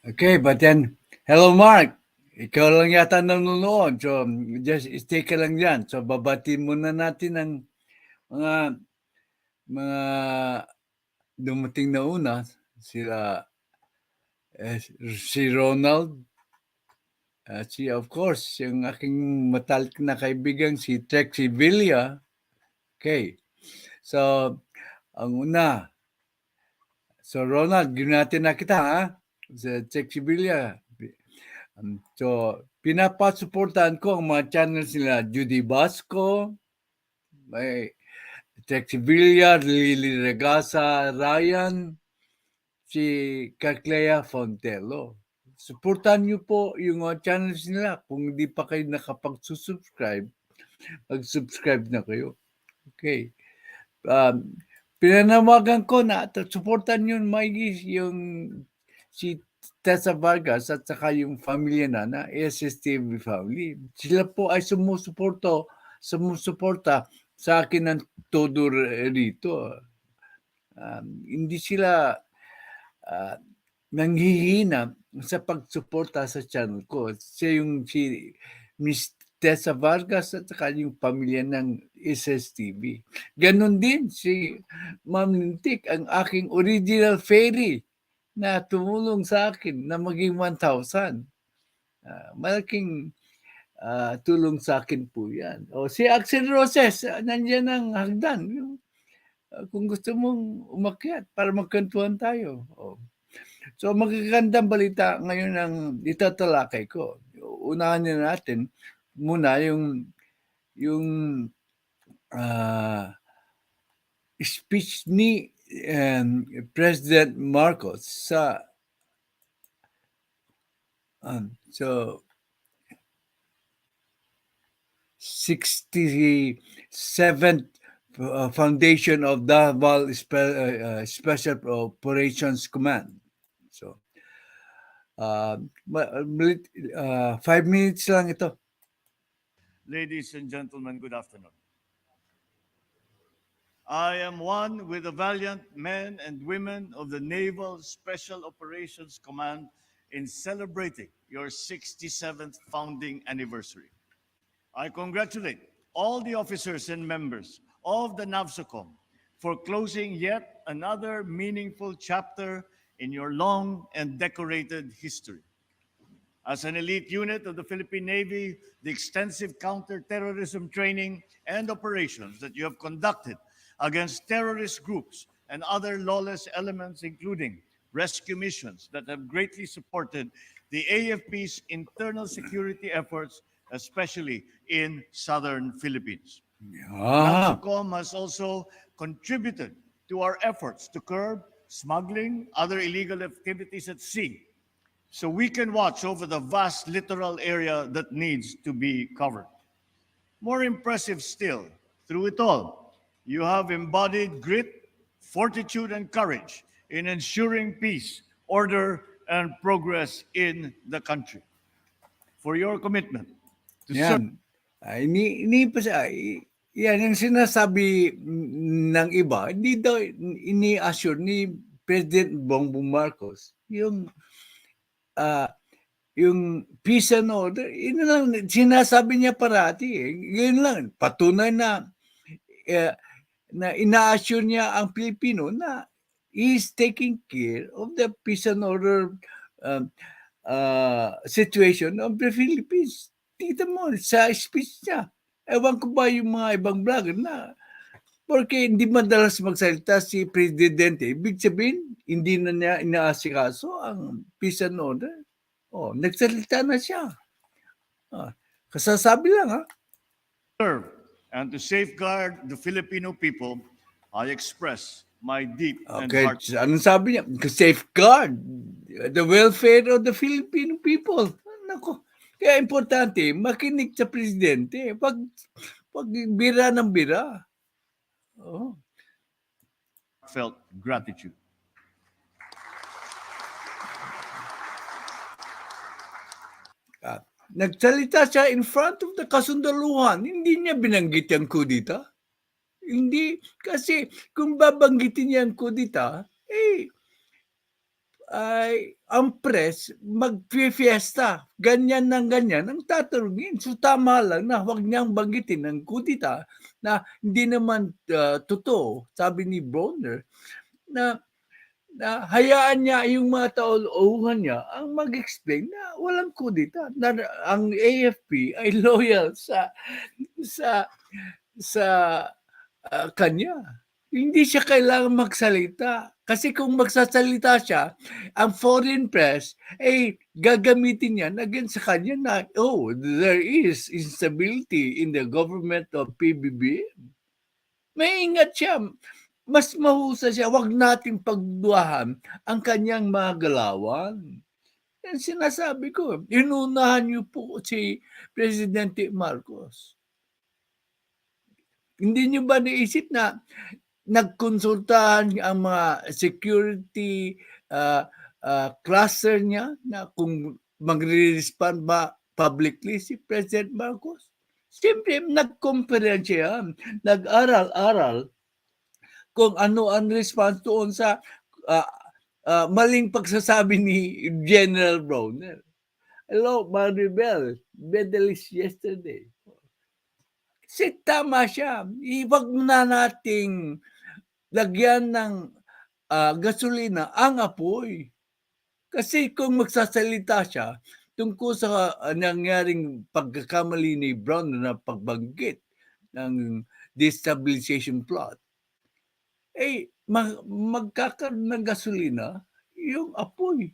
Okay, but then, hello Mark. Ikaw lang yata nanonood. So, just stay ka lang dyan. So, babati muna natin ang mga mga dumating na una. Sila, si Ronald. Si, of course, yung aking matalik na kaibigan, si Trexie Villa. Okay. So, ang una. So, Ronald, ginati na kita, ha? Sa Trexie Villa. So, pinapasuportahan ko ang mga channels nila, Judy Basco, may Trexie Villa, Lily Regasa, Ryan, si Caclea Fontelo. Suportahan niyo po yung mga channels nila. Kung hindi pa kayo nakapag-subscribe, mag-subscribe na kayo. Okay. Pinanawagan ko na suportahan yun maigi yung si Tessa Vargas at saka yung pamilya na SSTV family. Sila po ay sumusuporta sa akin ng todo rito. Hindi sila nanghihina sa pagsuporta sa channel ko. Siya yung si Miss Tessa Vargas at saka yung pamilya ng SSTV. Ganon din si Ma'am Lintik, ang aking original fairy na tumulong sa akin na maging 1,000. Malaking tulong sa akin po yan. O si Axel Roses, nandiyan ang hagdan. Kung gusto mong umakyat para magkantuhan tayo. So magagandang balita ngayon ang itatalakay ko. Unahan na natin muna yung speech ni President Marcos sa so 67th Foundation of Davao Special Operations Command. So 5 minutes lang ito. Ladies and gentlemen, good afternoon. I am one with the valiant men and women of the Naval Special Operations Command in celebrating your 67th founding anniversary. I congratulate all the officers and members of the NAVSOCOM for closing yet another meaningful chapter in your long and decorated history. As an elite unit of the Philippine Navy, the extensive counterterrorism training and operations that you have conducted against terrorist groups and other lawless elements, including rescue missions that have greatly supported the AFP's internal security efforts, especially in southern Philippines. NAVSOCOM has also contributed to our efforts to curb smuggling, other illegal activities at sea, so we can watch over the vast littoral area that needs to be covered. More impressive still, through it all, you have embodied grit, fortitude, and courage in ensuring peace, order, and progress in the country. For your commitment to serve. Yan. Yan yung sinasabi ng iba, hindi daw ini-assure ni President Bongbong Marcos yung peace and order. Yun lang sinasabi niya parati. Yun lang, patunay na ina-assure niya ang Pilipino na he is taking care of the peace and order situation of the Philippines. Tingnan mo sa speech niya. Ewan ko ba yung mga ibang vlogger na porque hindi madalas magsalita si Presidente, ibig sabihin, hindi na niya inaasikaso ang peace and order. Nagsalita na siya. Kasasabi lang, ha? Serve and to safeguard the Filipino people, I express my deep and heart. Okay, anong sabi niya? Safeguard the welfare of the Filipino people. Nako. Kaya importante, makinig sa presidente. Pag bira ng bira. Felt gratitude. Nagsalita siya in front of the kasundaluhan. Hindi niya binanggit yung kudita. Hindi. Kasi kung babanggitin niya ang kudita, ay ang press magfi-fiesta, ganyan ng ganyan ang tatanungin. So tama lang na huwag niyang banggitin ang kudita na hindi naman totoo, sabi ni Bronner, na hayaan niya yung mga tauhan niya ang mag-explain na walang kudita, na ang AFP ay loyal sa sa kanya. Hindi siya kailangan magsalita. Kasi kung magsasalita siya, ang foreign press ay gagamitin niya against sa kanya na, oh, there is instability in the government of PBBM. Maingat siya. Mas mahusay siya. Huwag nating pagduahan ang kanyang mga galawan. Yan sinasabi ko. Inunahan niyo po si Presidente Marcos. Hindi niyo ba naisip na nagkonsultahan ang mga security cluster niya na kung magre-respond ba publicly si President Marcos? Siyempre, nag-conference yan. Nag-aral-aral kung ano ang response doon sa maling pagsasabi ni General Browner. Hello, Maribel. Medalist yesterday. Kasi tama siya. Iwag na nating lagyan ng gasolina ang apoy. Kasi kung magsasalita siya tungkol sa nangyaring pagkakamali ni Brown na pagbanggit ng destabilization plot, magkakaroon ng gasolina yung apoy.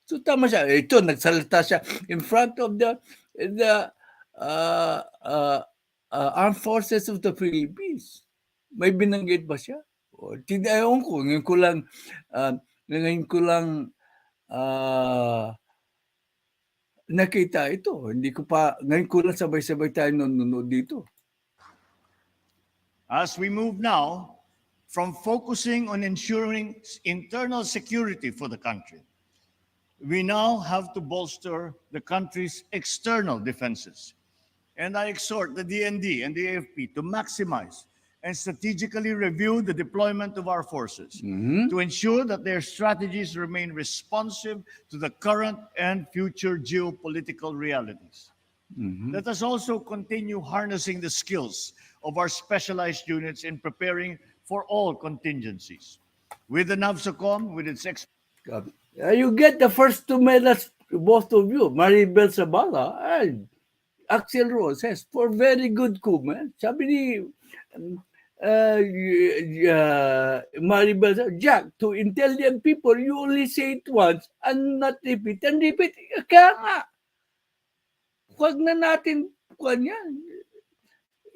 So tama siya. Ito, nagsalita siya in front of the Armed Forces of the Philippines. May binanggit ba siya? Ewan ko. Ngayon ko lang nakita ito. Ngayon ko lang sabay-sabay tayo nanonood dito. As we move now from focusing on ensuring internal security for the country, we now have to bolster the country's external defenses. And I exhort the DND and the AFP to maximize and strategically review the deployment of our forces to ensure that their strategies remain responsive to the current and future geopolitical realities. Let us also continue harnessing the skills of our specialized units in preparing for all contingencies. With the NAVSOCOM, with its you get the first two medals, both of you, Maribel Sabala and Axel Roses, for very good comment. Sabi ni Maribel, Jack, to intelligent people, you only say it once and not repeat. And repeat, kaya nga. Huwag na natin, yan.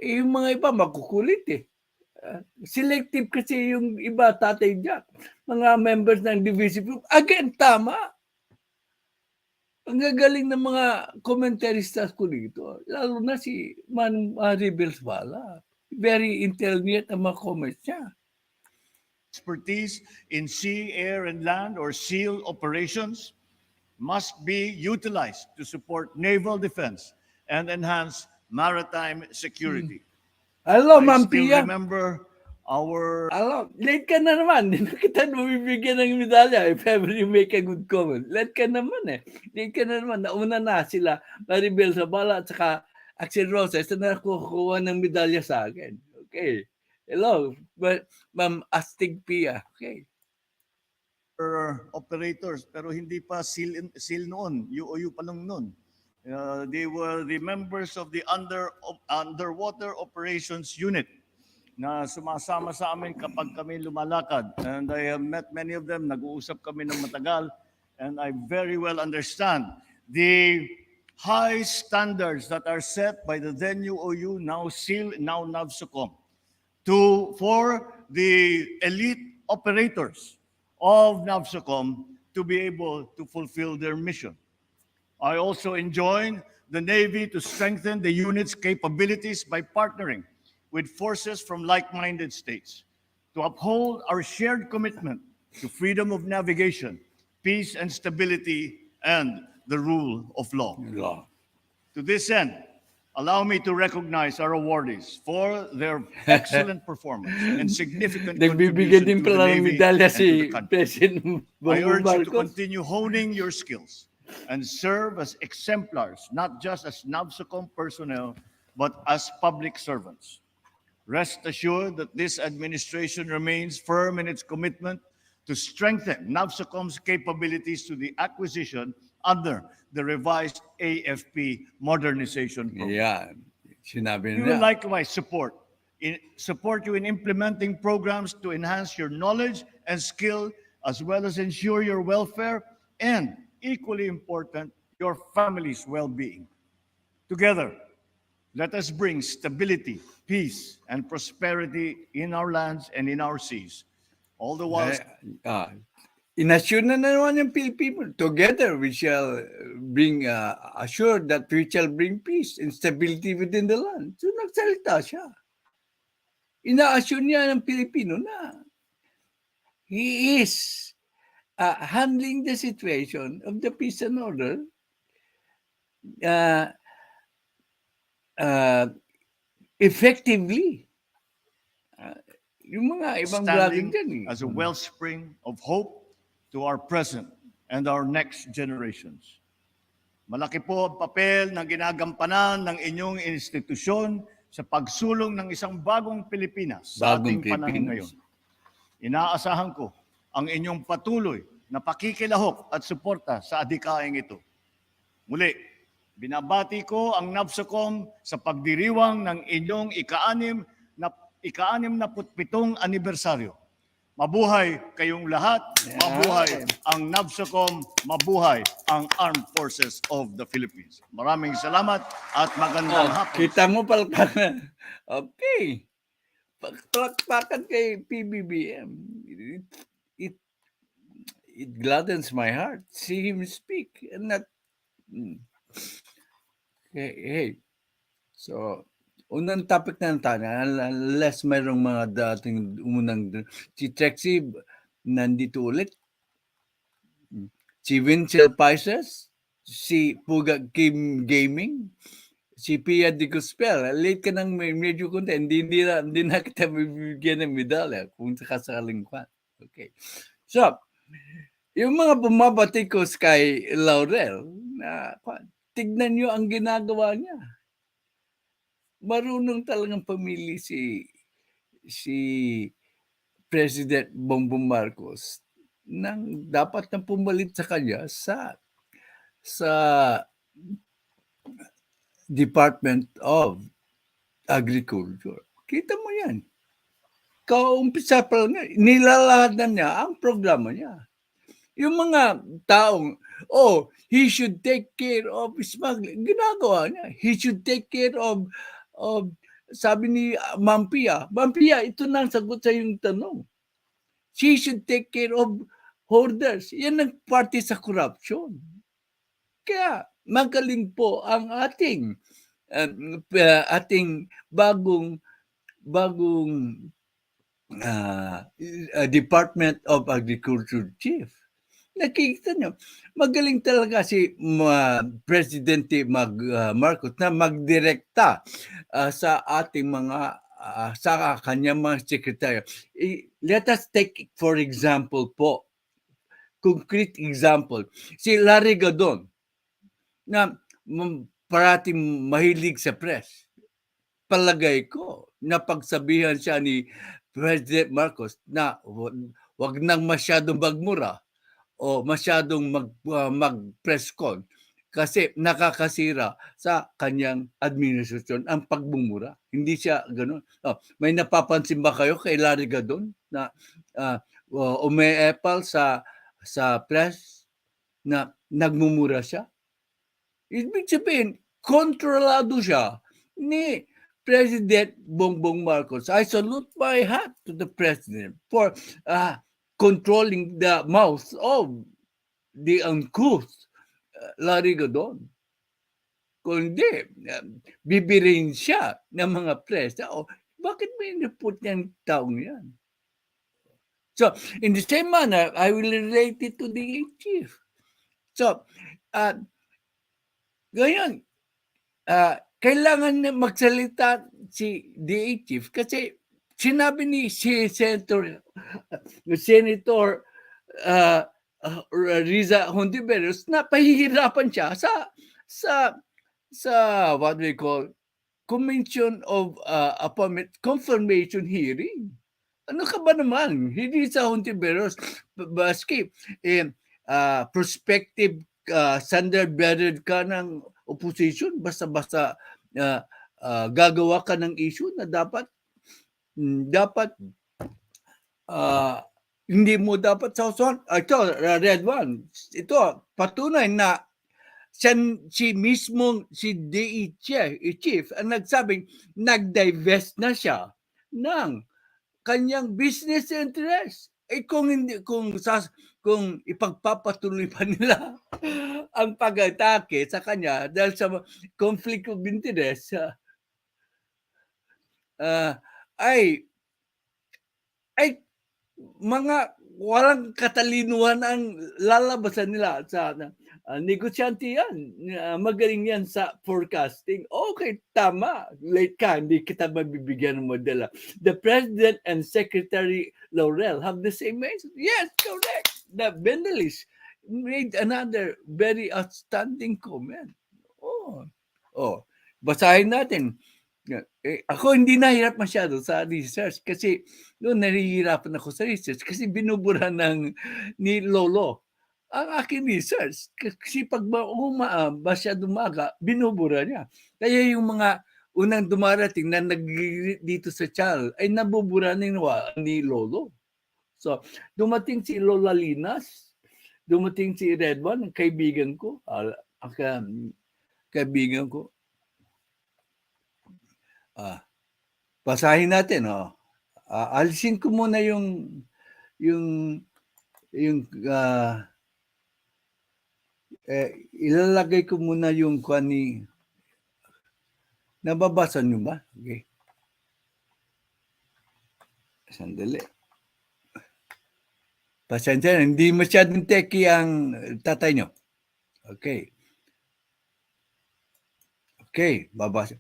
Yung mga iba, makukulit eh. Selective kasi yung iba, Tatay Jack. Mga members ng divisive group. Again, tama. Ang gagaling ng mga commentaristas ko dito. Lalo na si Maribel Sabala. Very intelligent ang mga comments niya. Expertise in sea, air, and land or SEAL operations must be utilized to support naval defense and enhance maritime security. Hello, I Ma'am still Pia. remember our... Hello, late ka na naman. Hindi na kita mabibigyan ng medalya if ever you make a good comment. Late ka naman eh. Late ka na naman. Nauna na sila, Maribel Sabala at saka Axel Roses na nakukuha ng medalya sa akin. Okay. Hello, Ma'am Astig Pia. Okay. Operators, pero hindi pa SEAL noon, UOU pa lang noon. They were the members of the Underwater Operations Unit na sumasama sa amin kapag kami lumalakad. And I have met many of them, nag-uusap kami ng matagal, and I very well understand the high standards that are set by the then UOU, now SEAL, now NAVSOCOM, for the elite operators of NAVSOCOM to be able to fulfill their mission. I also enjoin the Navy to strengthen the unit's capabilities by partnering with forces from like-minded states to uphold our shared commitment to freedom of navigation, peace and stability, and the rule of law. To this end, Allow me to recognize our awardees for their excellent performance and significant Nagbibigay contribution din to the pala ng Navy medalya and to the si country. President I Bongbong urge you to Marcos. continue honing your skills and serve as exemplars, not just as NAVSOCOM personnel, but as public servants. Rest assured that this administration remains firm in its commitment to strengthen NAVSOCOM's capabilities to the acquisition under the revised AFP modernization program. Yan. Sinabi We will niya. likewise support you in implementing programs to enhance your knowledge and skill, as well as ensure your welfare and, equally important, your family's well-being. Together, let us bring stability, peace, and prosperity in our lands and in our seas, all the while Ah, inassure na naman yung Pilipino. Together, we shall bring, assure that we shall bring peace and stability within the land. So, nagsalita siya. Ina-assure niya ng Pilipino na he is handling the situation of the peace and order uh, uh, effectively. Yung mga ibang vlogging standing dyan eh. as a wellspring of hope to our present and our next generations. Malaki po ang papel na ginagampanan ng inyong institusyon sa pagsulong ng isang bagong Pilipinas sa Bagong ating panahon Pilipinas. ngayon. Inaasahan ko ang inyong patuloy na pakikilahok at suporta sa adhikaing ito. Muli, binabati ko ang NAVSOCOM sa pagdiriwang ng inyong ika-67 anibersaryo. Mabuhay kayong lahat, mabuhay ang NAVSOCOM, mabuhay ang Armed Forces of the Philippines. Maraming salamat at magandang hapon. Kita mo palakpakan. Okay. Palakpakan kay PBBM. It, it gladdens my heart. See him speak. And not... Hey. So, unang topic na tayo, unless mayroong mga dating unang... Si Trexie, nandito ulit. Si Vincel Pisces, si Puga Kim Gaming, si Pia Di Cuspel. Late ka nang medyo kunti, hindi na kita bibigyan ng medalya kung sakasakaling pa. Okay. So, yung mga bumabatikos kay Laurel, na tignan nyo ang ginagawa niya. Marunong talagang pamili si President Bongbong Marcos nang dapat na pumalit sa kanya sa Department of Agriculture. Kita mo yan. Kaumpisa pa lang, nilalahadan niya ang programa niya. Yung mga taong, he should take care of smuggling. Ginagawa niya. He should take care of sabi ni Ma'am Pia, ito na ang sagot sa yung tanong. She should take care of hoarders. Yan ang parte sa corruption. Kaya magaling po ang ating bagong Department of Agriculture Chief. Nakikita nyo, magaling talaga si Presidente Marcos na magdirekta sa ating mga sa kanyang mga sekretaryo. Let us take, for example po, concrete example, si Larry Gadon na parating mahilig sa press. Palagay ko, napagsabihan siya ni President Marcos na wag nang masyadong magmura o masyadong mag-press con kasi nakakasira sa kanyang administrasyon ang pagmumura. Hindi siya gano'n. May napapansin ba kayo kay Larry Gadon na umeepal sa press na nagmumura siya? Ibig sabihin, kontrolado siya ni President Bongbong Marcos. I salute my hat to the President for controlling the mouth of the uncouth Larry Gadon. Kung hindi, bibirin siya ng mga press. Bakit may iniput niyang taong yan? So, in the same manner, I will relate it to the chief. So, ngayon, kailangan na magsalita si DA chief kasi sinabi ni si Senator uh, Riza Hontiveros na pahihirapan siya sa sa what we call Commission of Appointment Confirmation Hearing. Ano ka ba naman? Hindi sa Hontiveros, baski prospective standard bearer ka ng opposition, basta-basta gagawa ka ng issue na dapat hindi mo dapat sausawan. Ito, red one. Ito, patunay na si mismong si DE chief ang nagsabing nag-divest na siya ng kanyang business interest. Kung hindi kung ipagpapatuloy pa nila ang pag-atake sa kanya dahil sa conflict of interest ay mga walang katalinuhan ang lalabasan nila sa negosyante yan. Magaling yan sa forecasting. Okay, tama. Late ka, hindi kita mabibigyan ng modela. The President and Secretary Laurel have the same message. Yes, correct. The Bendelis made another very outstanding comment. Basahin natin. Ako hindi nahirap masyado sa research kasi noon nahihirapan ako sa research kasi binubura ni Lolo ang aking research. Kasi pag masyado maga, binubura niya. Kaya yung mga unang dumarating na dito sa channel ay nabubura ni Lolo. So, dumating si Lola Linas, dumating si Red One, ang kaibigan ko, basahin natin. Alisin ko muna yung ilalagay ko muna yung kwani. Nababasa nyo ba? Okay. Sandali. Pasensya, hindi masyadong techy ang tatay nyo. Okay. Okay, babasa.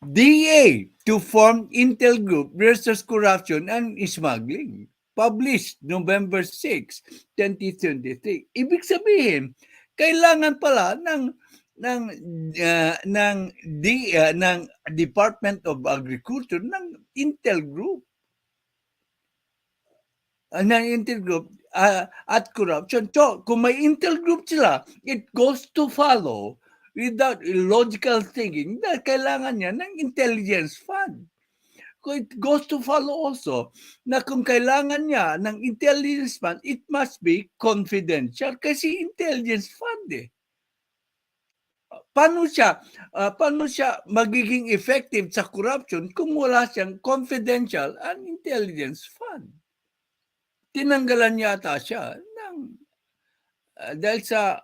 DA to form Intel Group versus Corruption and Smuggling. Published November 6, 2023. Ibig sabihin, kailangan pala ng Department of Agriculture ng Intel Group. Ng Intel Group at corruption. So, kung may Intel Group sila, it goes to follow without illogical thinking na kailangan niya ng intelligence fund. It goes to follow also na kung kailangan niya ng intelligence fund, it must be confidential kasi intelligence fund Paano siya magiging effective sa corruption kung wala siyang confidential and intelligence fund? Tinanggalan yata siya dahil sa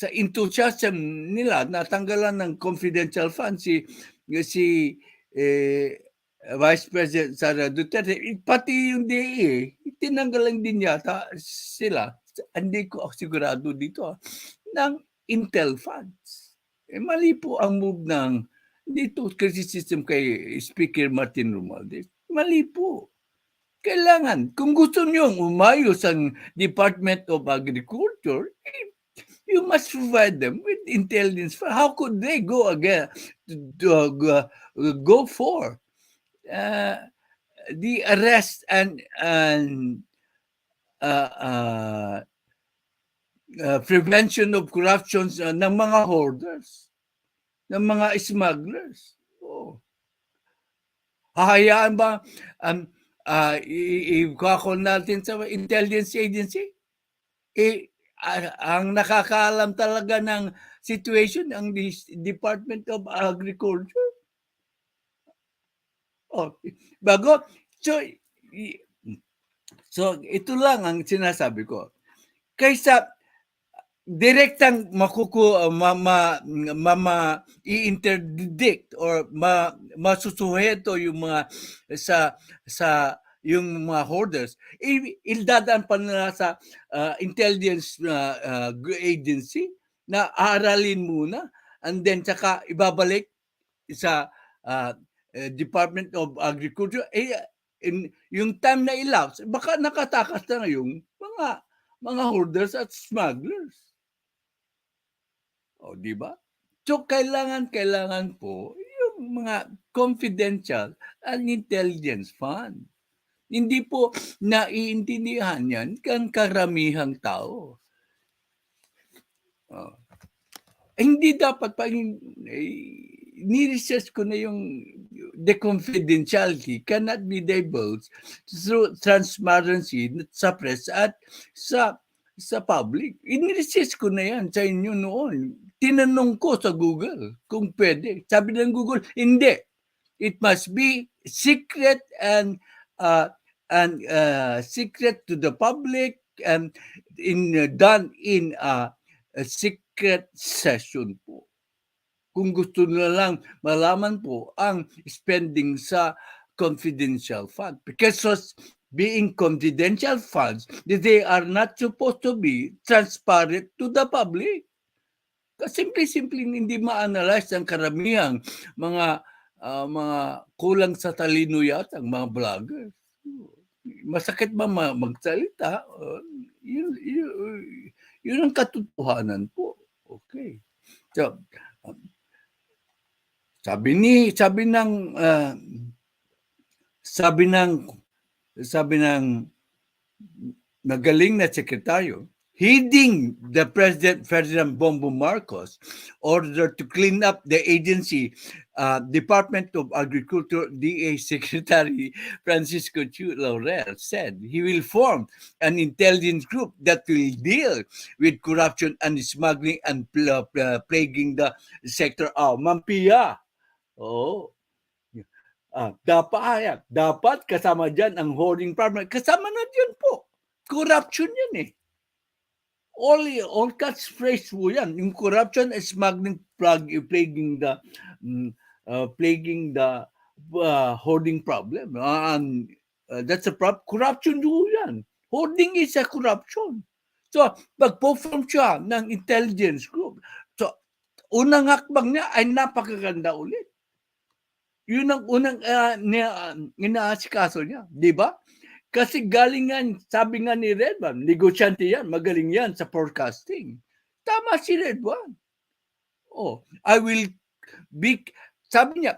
enthusiasm nila, natanggalan ng confidential fund si Vice President Sara Duterte, pati yung DA, tinanggalan din yata sila, hindi ko sigurado dito, ng Intel funds. Mali po ang move ng dito criticism kay Speaker Martin Romualdez. Mali po. Kailangan, kung gusto niyong umayos ang Department of Agriculture, you must provide them with intelligence. How could they go again go for the arrest and prevention of corruptions ng mga hoarders, ng mga smugglers? Hahayaan ba i-call natin sa intelligence agency? Ang nakakaalam talaga ng situation ang Department of Agriculture. Bago, so ito lang ang sinasabi ko. Kaysa direktang i-interdict or masusuheto yung mga sa yung mga hoarders, ildadaan pa nila sa intelligence agency na aaralin muna and then saka ibabalik sa Department of Agriculture, yung time na elapse, baka nakatakas na yung mga hoarders at smugglers. O, di ba? So, kailangan po yung mga confidential and intelligence fund. Hindi po naiintindihan yan ng karamihang tao. Oh. Hindi dapat pa ni-research ko na yung the confidentiality cannot be divulged through transparency sa press at sa public. Ini-research ko na yan sa inyo noon. Tinanong ko sa Google kung pwede. Sabi ng Google, hindi. It must be secret and secret to the public and done in a secret session po. Kung gusto nila lang malaman po ang spending sa confidential fund. Because being confidential funds, they are not supposed to be transparent to the public. Simple-simple hindi ma-analyze ang karamihang mga kulang sa talino yata ang mga vloggers. Masakit ba magsalita? Yun ang katotohanan po. Okay. So, sabi ng nagaling na sekretaryo, heeding the President Ferdinand Bongbong Marcos order to clean up the agency, Department of Agriculture DA Secretary Francisco Chu Laurel said he will form an intelligence group that will deal with corruption and smuggling and plaguing the sector. Mampia. Dapat kasama dyan ang hoarding problem. Kasama na dyan po. Corruption yan eh. All catchphrase po yan. Yung corruption is smuggling, plaguing the hoarding problem. That's a problem. Corruption po yan. Hoarding is a corruption. So, pag-perform siya ng intelligence group, so, unang hakbang niya ay napakaganda ulit. Yun ang unang inaasikaso niya, di ba? Kasi galing nga, sabi nga ni Redwan, negosyante yan, magaling yan sa forecasting. Tama si Redwan. I will be, sabi niya,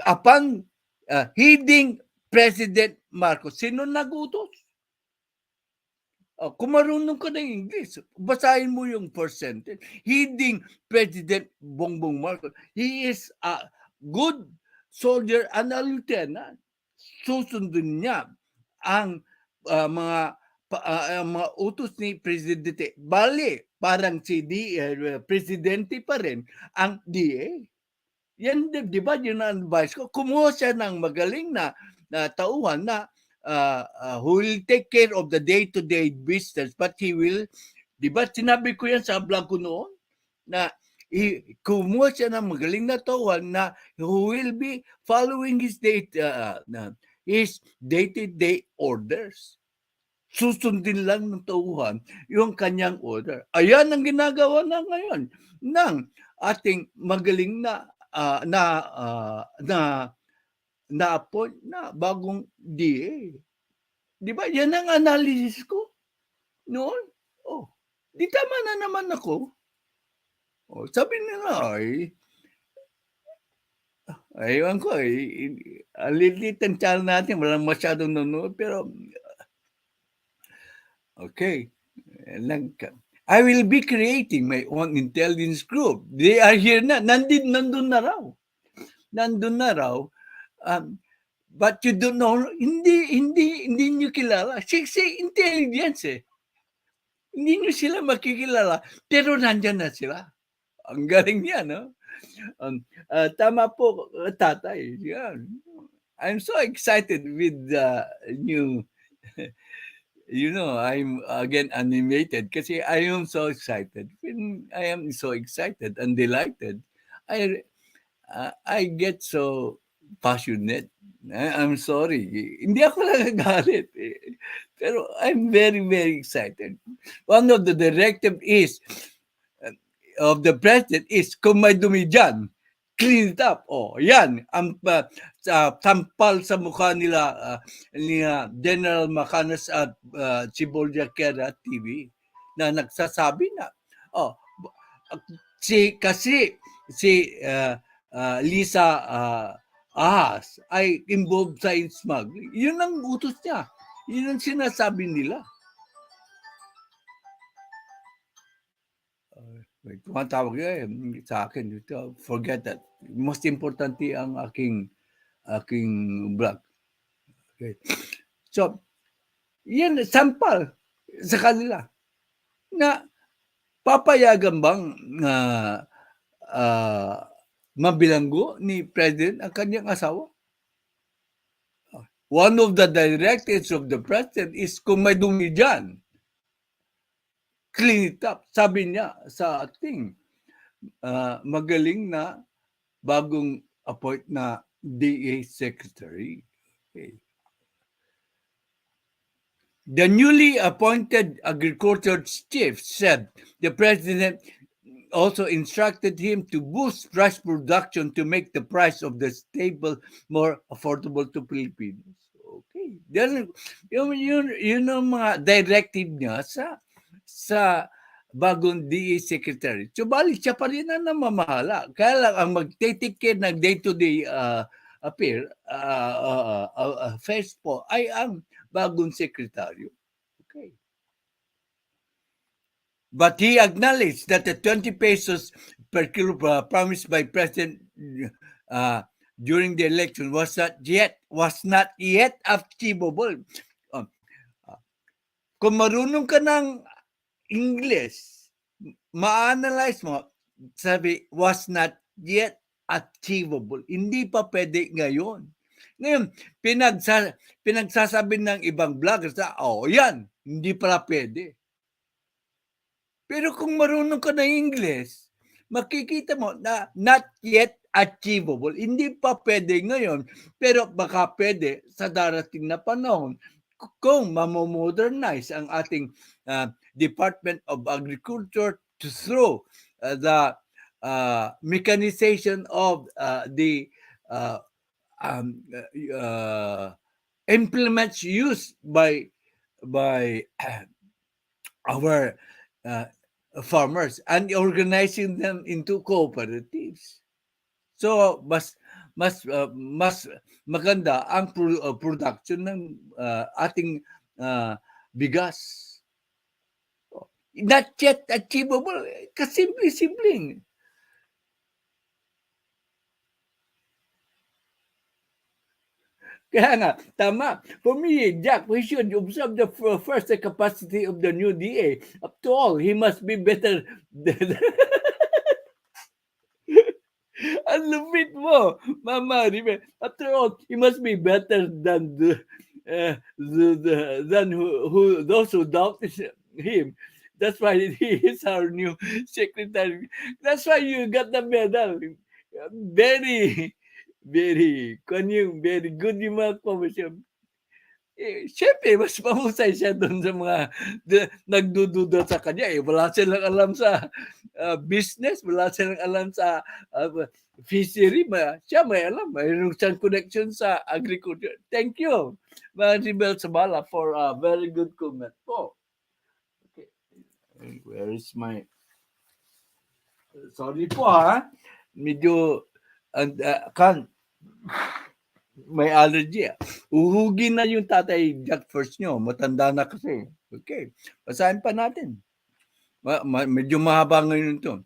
upon heeding President Marcos, sino nagutos? Kung marunong ka ng English, basahin mo yung first sentence. Heeding President Bongbong Marcos, he is a good soldier and a lieutenant. Susundin niya ang mga utos ni Presidente. Bali, parang si Presidente pa rin ang DA. Yan, di ba, yun ang advice ko. Kumuha siya ng magaling na tauhan na who will take care of the day-to-day business, but he will, di ba, sinabi ko yan sa vlog ko noon, na kumuha siya ng magaling na tauhan na who will be following his day-to-day orders. Susundin lang ng tauhan yung kanyang order. Ayan ang ginagawa na ngayon ng ating magaling na na-appoint na bagong DA. Di ba? Yan ang analysis ko noon. Di tama na naman ako. Sabi nila, aywan ko, alilit ang channel natin, walang masyadong nanonood, pero okay. I will be creating my own intelligence group. They are here na. Nandun na raw. But you don't know, hindi nyo kilala. Kasi intelligence eh. Hindi nyo sila makikilala, pero nandyan na sila. Ang galing niya, no? Tama po, tatay. Yan. I'm so excited with the new, I'm again animated kasi I am so excited. When I am so excited and delighted, I get so passionate. I'm sorry. Hindi ako nagagalit. Pero I'm very, very excited. One of the directive is of the president is kung may dumi dyan, clean it up. Oh, yan ang tampal sa mukha nila ni General Macanas at Cibolia Quera TV na nagsasabi na oh si Lisa Ahas ay involved sa smuggling. Yun ang utos niya. Yun ang sinasabi nila. May tumatawag sa akin dito. Forget that. Most importante ang aking vlog. Okay. So, yan, sample sa kanila na papayagan bang mabilanggo ni President ang kanyang asawa? One of the directives of the President is kung may dumi dyan, clean it up. Sabi niya sa ating magaling na bagong appoint na DA Secretary. Okay. The newly appointed agriculture chief said the president also instructed him to boost rice production to make the price of the staple more affordable to Filipinos. Okay. Yun ang mga directive niya sa bagong DA Secretary. So, bali, siya pa rin ang namamahala. Kaya lang, ang mag-take care ng day-to-day affairs po ay ang bagong sekretaryo. Okay. But he acknowledged that the 20 pesos per kilo promised by President during the election was not yet achievable. Kung marunong ka ng English, ma-analyze mo, sabi, was not yet achievable. Hindi pa pwede ngayon. Ngayon, pinagsasabi ng ibang vloggers na, yan, hindi pala pwede. Pero kung marunong ka ng English, makikita mo na not yet achievable. Hindi pa pwede ngayon, pero baka pwede sa darating na panahon kung mamodernize ang ating Department of Agriculture to through the mechanization of the implements used by our farmers and organizing them into cooperatives. So mas maganda ang production ng ating bigas. Not yet achievable. Kasimple-simpleng. Kaya nga, tama. For me, Jack, we should observe the first capacity of the new DA. After all, he must be better than... Ang lupit mo, Mama. After all, he must be better than those who doubt him. That's why he is our new secretary. That's why you got the medal. Very good yung mga komisyon. Siyempre, mas mahusay siya doon sa mga nagdududa sa kanya. Wala silang alam sa business, wala silang alam sa fishery. Siya may alam. Mayroon siyang connection sa agriculture. Thank you, Maribel Sabala, for a very good comment po. Okay. Where is my... Sorry po ha. Medyo may allergy. Uhugin na yung Tatay Jackferdz nyo. Matanda na kasi. Okay. Basahin pa natin. Medyo mahaba ngayon ito.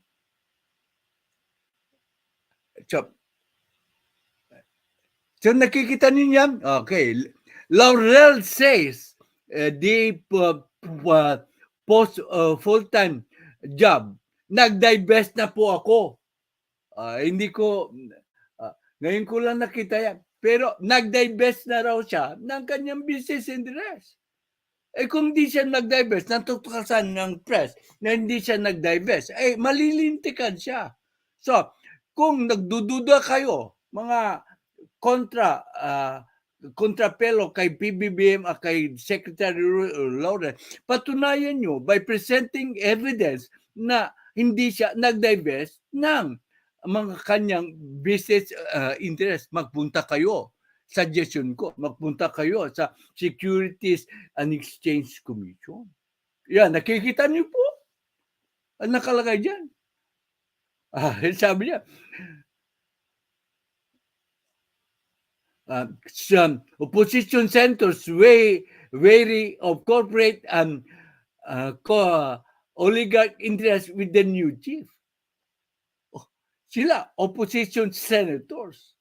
So nakikita niyo? Okay. Laurel says the post full-time job. Nag-divest na po ako. Hindi ko... ngayon ko lang nakita yan. Pero nag-divest na raw siya ng kanyang business interest. Kung hindi siya nag-divest, natutukasan ng press na hindi siya nag-divest, malilintikan siya. So, kung nagdududa kayo, mga kontrapelo kay PBBM at kay Secretary Laurel, patunayan nyo by presenting evidence na hindi siya nag-divest ng mga kanyang business interest, magpunta kayo. Suggestion ko, magpunta kayo sa Securities and Exchange Commission. Yan, nakikita niyo po ang nakalagay dyan. Sabi niya, some opposition centers wary of corporate and oligarch interest with the new chief. Sila, opposition senators.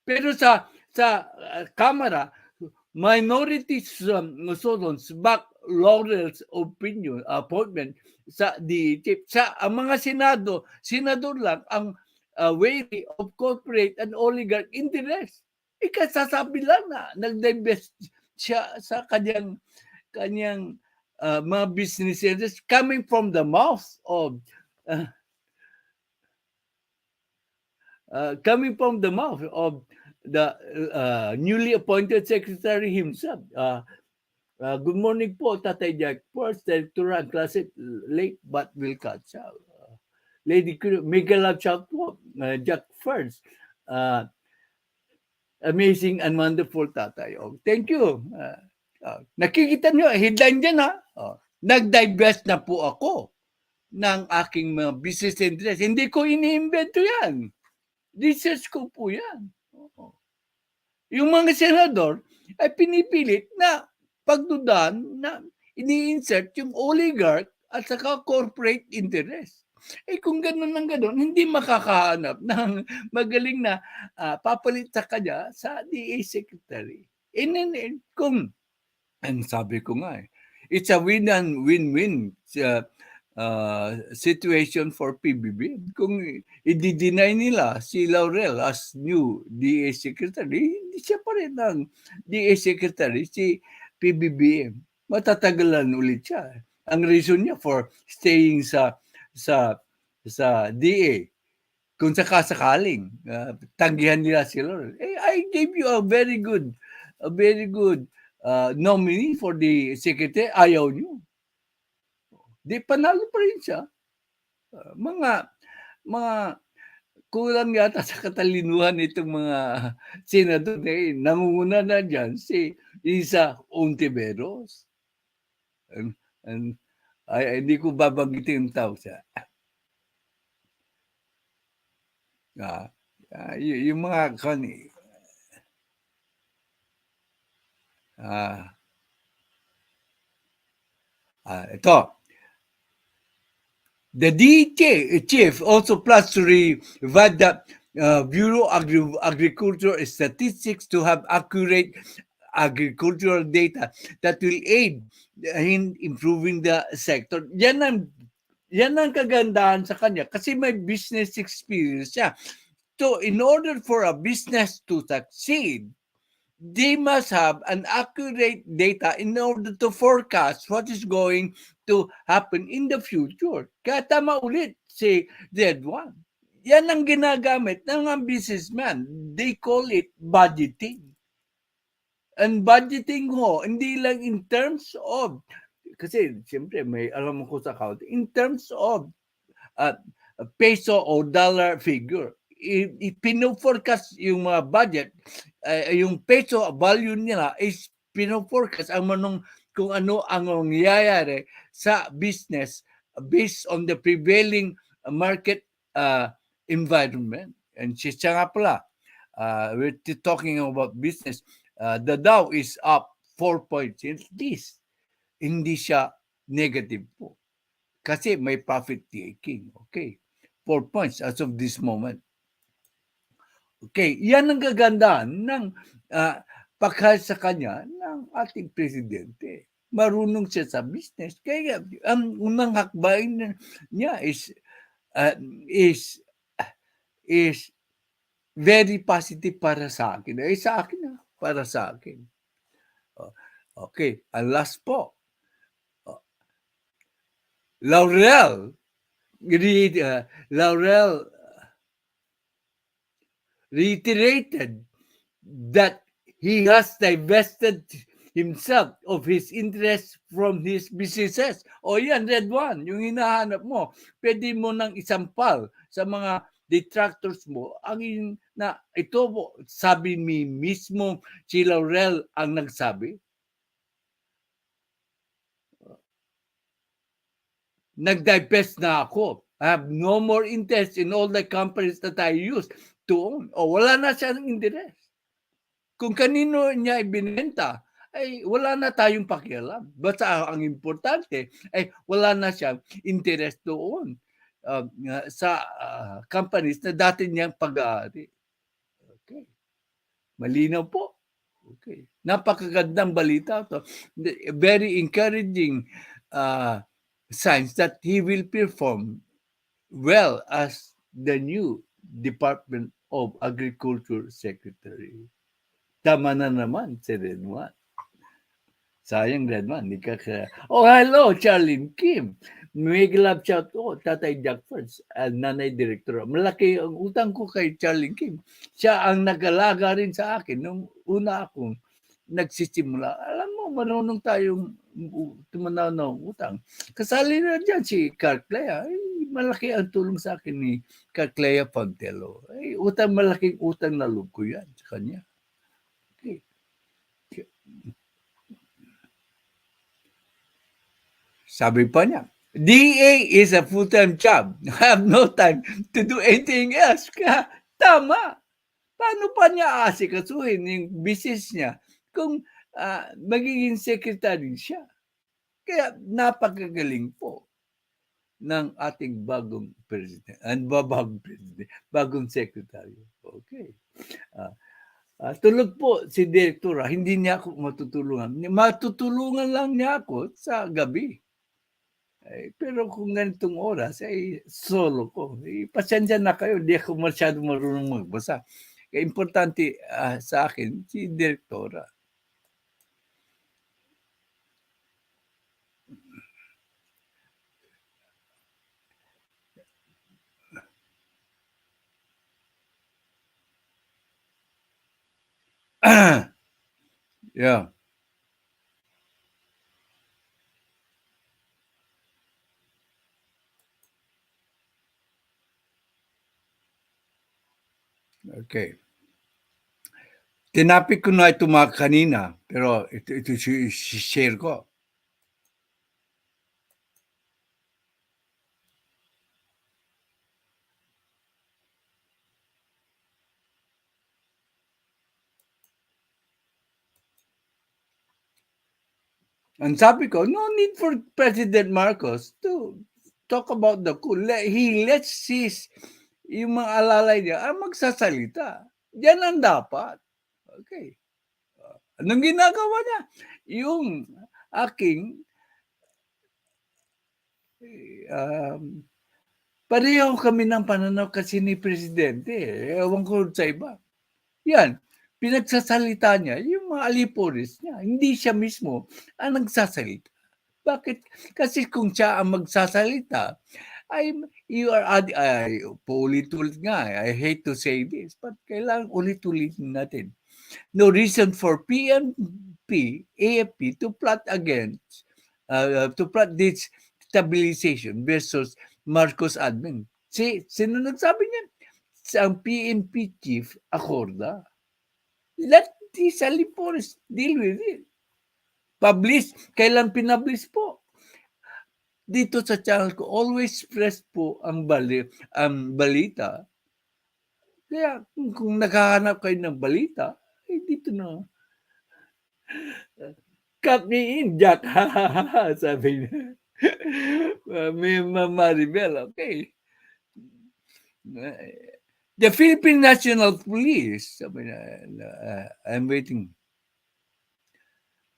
Pero sa Kamara, minority Muslims back Laurel's opinion, appointment sa chief. Ang mga senador lang ang wary of corporate and oligarch interest. Ikasasabi lang na nag-divest siya sa kanyang mga business interests coming from the mouth of the newly appointed secretary himself. Good morning po, Tatay Jackferdz, Director and Classic, late but will catch up. Lady Mega Love Shout po, Jackferdz. Amazing and wonderful, Tatay. Thank you. Nakikita nyo, headline dyan ha. Nag-divest na po ako ng aking mga business interest. Hindi ko ini-invento yan. Research ko po yan. Yung mga senador ay pinipilit na pagdudan na ini-insert yung oligarch at saka corporate interest. Kung gano'n ng gano'n, hindi makakahanap ng magaling na papalit sa kanya sa DA Secretary. Kung, ang sabi ko nga it's a win-win situation for PBB. Kung i-deny nila si Laurel as new DA Secretary, hindi siya pa rin ang DA Secretary, si PBBM. Matatagalan ulit siya. Ang reason niya for staying sa DA, kung sakasakaling tanggihan nila si Laurel, I gave you a very good nominee for the secretary, ayaw niyo. Di panalo pa rin siya. Mga kulang yata sa katalinuhan itong mga senador. Nangunguna na dyan si Isa Ontiveros. Hindi ko babanggitin yung tawag siya. Yung mga ito. The DA chief also plans to revamp the Bureau of Agriculture Statistics to have accurate agricultural data that will aid in improving the sector. Yan ang kagandahan sa kanya kasi may business experience siya. So in order for a business to succeed, they must have an accurate data in order to forecast what is going to happen in the future. Kaya tama ulit si Z1. Yan ang ginagamit ng mga businessman. They call it budgeting. And budgeting hindi lang in terms of, kasi siyempre may alam ko sa account, in terms of peso or dollar figure. Pino-forecast yung mga budget, yung peso value nila is pino-forecast kung ano ang nangyayari sa business based on the prevailing market environment. And siya nga pala, we're talking about business, the Dow is up 4 points. At least, hindi siya negative po. Kasi may profit taking. Okay. 4 points as of this moment. Okay, yan ang gagandaan ng pagkahal sa kanya ng ating presidente. Marunong siya sa business. Kaya ang unang hakbain niya is very positive para sa akin. Sa akin para sa akin. Okay, ang last po. Laurel reiterated that he has divested himself of his interest from his businesses. O yan, Red One, yung hinahanap mo. Pwede mo nang isampal sa mga detractors mo, na ito po, sabi ni mismo si Laurel ang nagsabi, nag-divest na ako. I have no more interest in all the companies that I use to own. O wala na siyang interest. Kung kanino niya ibinenta, ay wala na tayong pakialam. Basta ang importante ay wala na siyang interest doon sa companies na dati niyang pag-aari. Okay. Malinaw po. Okay. Napakagandang balita to. Very encouraging signs that he will perform well as the new Department of Agriculture Secretary. Tama na naman si Redman. Sayang Redman, hindi ka Oh, hello, Charlene Kim. May love shout ko, Tatay Jackferdz, nanay direktor. Malaki ang utang ko kay Charlene Kim. Siya ang nag-alaga rin sa akin nung una akong nagsisimula. Alam mo, marunong tayong tumanaw ng utang. Kasali na dyan si Carclea. Malaki ang tulong sa akin ni Carclea Pagtelo. Malaking utang na loob ko yan sa kanya. Okay. Sabi pa niya, DA is a full-time job. I have no time to do anything else. Kaya tama. Paano pa niya aasikasuhin yung business niya kung magiging secretary siya? Kaya napakagaling po ng ating bagong president, bagong secretary. Okay. Tulog po si Direktora, hindi niya ako matutulungan. Matutulungan lang niya ako sa gabi. Pero kung ganitong oras, ay solo ko. Pasensya na kayo, di ako masyado marunong magbasa. Kaya importante sa akin, si Direktora. Yeah. Okay. Tinapik ko na ito mga kanina, pero ito share ko. Ang sabi ko, no need for President Marcos to talk about the coup. He lets yung mga alalay niya magsasalita. Yan ang dapat. Okay. Anong ginagawa niya? Yung aking pareho kami ng pananaw kasi ni Presidente. Ewan ko sa iba. Yan. Pinagsasalita niya yung mga aliporis niya. Hindi siya mismo ang nagsasalita. Bakit? Kasi kung siya ang magsasalita, you are paulit-ulit nga. I hate to say this, but kailangan ulit-ulitin natin. No reason for PNP, AFP to plot this stabilization versus Marcos admin. Sino nagsabi niyan? Ang PNP chief, Acorda. Let these Alipores deal with it. Publish. Kailan pinablish po? Dito sa channel ko, always press po ang balita. Kaya kung naghahanap kayo ng balita, dito na. Cut me in, Jack. Sabi niya. May Maribel, okay. The Philippine National Police, sabi niya, I'm waiting.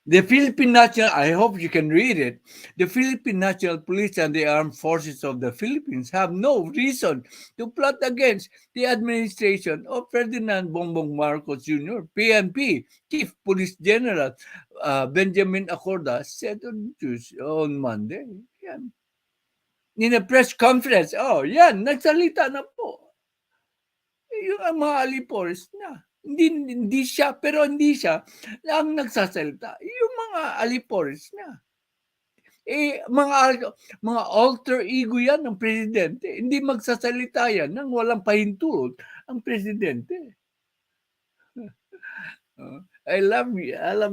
The Philippine National, I hope you can read it. The Philippine National Police and the Armed Forces of the Philippines have no reason to plot against the administration of Ferdinand Bongbong Marcos Jr., PNP, Chief Police General Benjamin Acorda said on Monday. Yan. In a press conference, yan, nagsalita na po. Yung mga alipores na. Hindi siya, pero hindi siya ang nagsasalita. Yung mga alipores niya. mga alter ego yan ng presidente. Hindi magsasalita yan nang walang pahintulot ang presidente. I love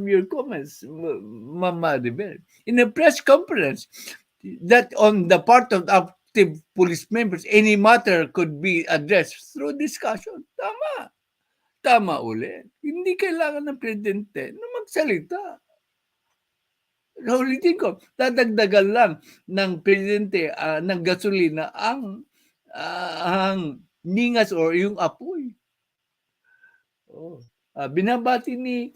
your comments, Mama River. In a press conference, that on the part of active police members, any matter could be addressed through discussion. Tama. Tama ulit. Hindi kailangan ng presidente na magsalita. Ulitin ko, dadagdagan lang ng presidente ng gasolina ang ningas or yung apoy. Oh. Binabati ni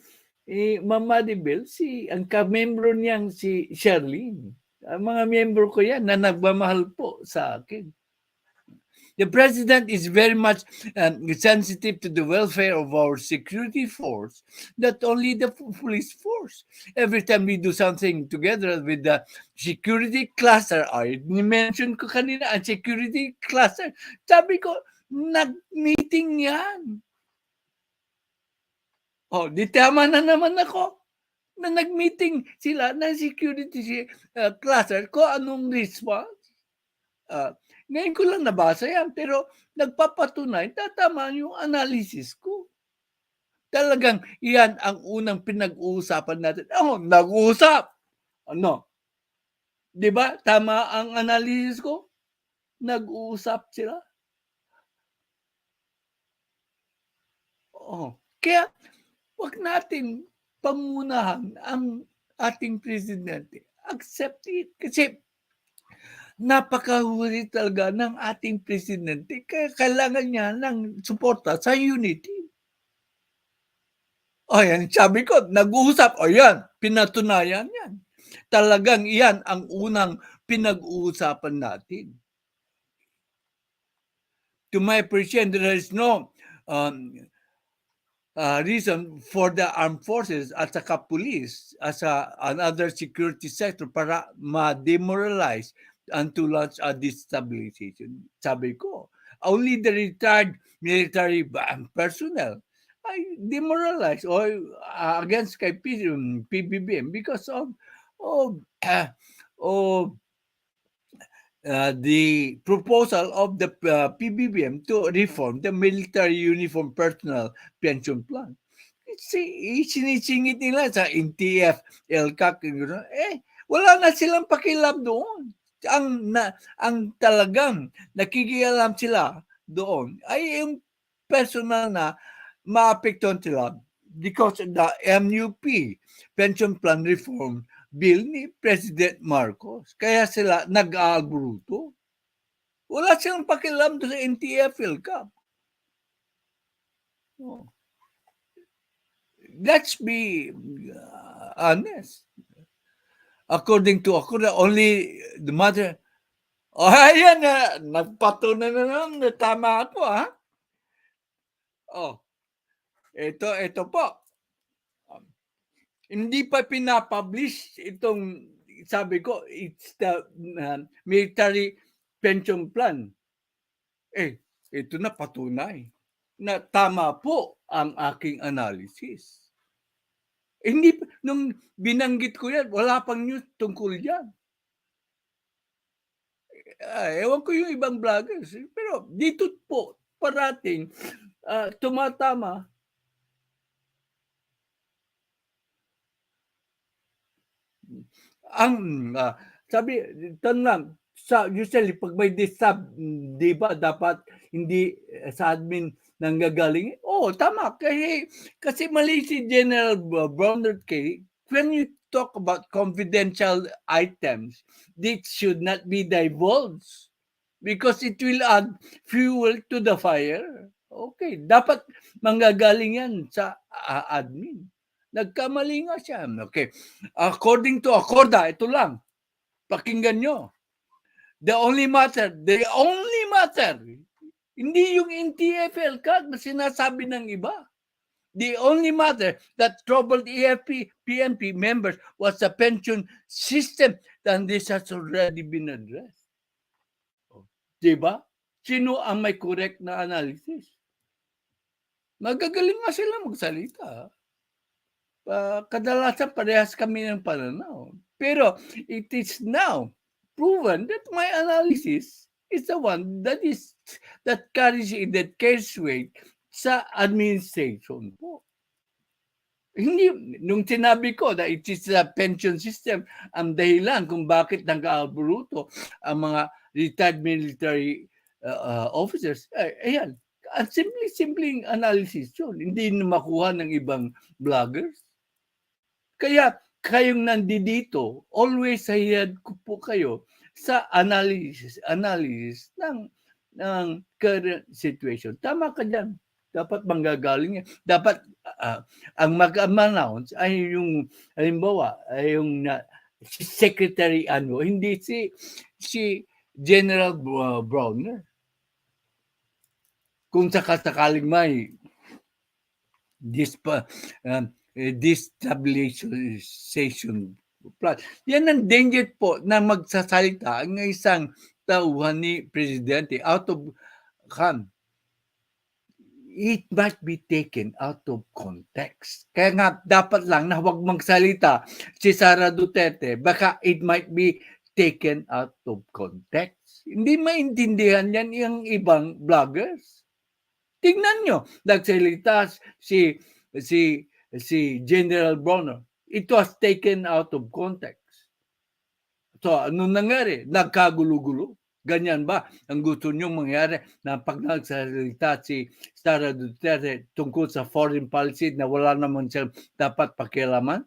Mama Maribel ang ka-membro niyang si Sherlyn. Ang mga membro ko yan na nagmamahal po sa akin. The president is very much sensitive to the welfare of our security force, not only the police force. Every time we do something together with the security cluster, ni-mention ko kanina ang security cluster. Sabi ko, nag-meeting yan. Di tama na naman ako na nag-meeting sila ng security cluster ko anong response. Ngayon ko lang nabasa yan, pero nagpapatunay, tatama yung analysis ko. Talagang iyan ang unang pinag-uusapan natin. Nag-uusap. Ano? Di ba? Tama ang analysis ko? Nag-uusap sila. Kaya, wag natin pangunahan ang ating presidente. Accept it. Kasi napakahuli talaga ng ating presidente. Kaya kailangan niya ng suporta sa unity. Yan, sabi ko, nag-uusap. Yan, pinatunayan yan. Talagang iyan ang unang pinag-uusapan natin. To my appreciation, there is no reason for the armed forces at saka police as another security sector para ma-demoralize and to launch a destabilization. Sabi ko, only the retired military personnel ay demoralized or against kay PBBM because of the proposal of the PBBM to reform the military uniform personnel pension plan. Sinisingit nila sa NTF, LCAC, wala na silang pakialam doon. Ang talagang nakikialam sila doon ay yung personal na maapektuhan sila because of the MUP, Pension Plan Reform Bill ni President Marcos. Kaya sila nag-aagruto. Wala silang pakialam doon sa NTF, LCAP. Let's be honest. According to only the mother. Ayan na, nagpatunay na naman na tama ako, ha? Ito po. Hindi pa pinapublish itong, sabi ko, it's the military pension plan. Ito na patunay na tama po ang aking analysis. Hindi, nung binanggit ko yan, wala pang news tungkol yan. Ewan ko yung ibang vloggers. Pero dito po, parating, tumatama. Sabi, tanong usually pag may disab, di ba, dapat hindi sa admin nanggagaling. Tama. Kasi mali si General Bernard K. When you talk about confidential items, this should not be divulged because it will add fuel to the fire. Okay, dapat manggagaling yan sa admin. Nagkamali nga siya. Okay. According to Accorda, ito lang. Pakinggan nyo. The only matter, hindi yung NTFL card na sinasabi ng iba. The only matter that troubled EFP, PNP members was the pension system, and this has already been addressed. Diba? Sino ang may correct na analysis? Magagaling nga sila magsalita. Kadalasan parehas kami ng pananaw. Pero it is now proven that my analysis is the one that carries in that case weight sa administration po. Hindi, nung sinabi ko na it is a pension system, ang dahilan kung bakit nag-aaburuto ang mga retired military officers, ayan, ang simpleng analysis yun. Hindi na makuha ng ibang vloggers. Kaya kayong nandito, always hayad ko po kayo sa analysis ng current situation. Tama ka dyan. Dapat manggagaling yan. Dapat ang mag-announce ay yung, halimbawa, ay yung si Secretary hindi si General Browner. Kung sakasakaling may destabilization plan. Yan ang danger po na magsasalita ang isang tauhan ni Presidente out of it must be taken out of context. Kaya nga, dapat lang na huwag magsalita si Sara Duterte. Baka it might be taken out of context. Hindi maintindihan yan yung ibang vloggers. Tingnan nyo, nagsalita si General Bronner. It was taken out of context. So, ano nangyari? Nagkagulo-gulo. Ganyan ba ang gusto nyo mangyari na pag nagsalita si Sara Duterte tungkol sa foreign policy na wala naman siya dapat pakialaman?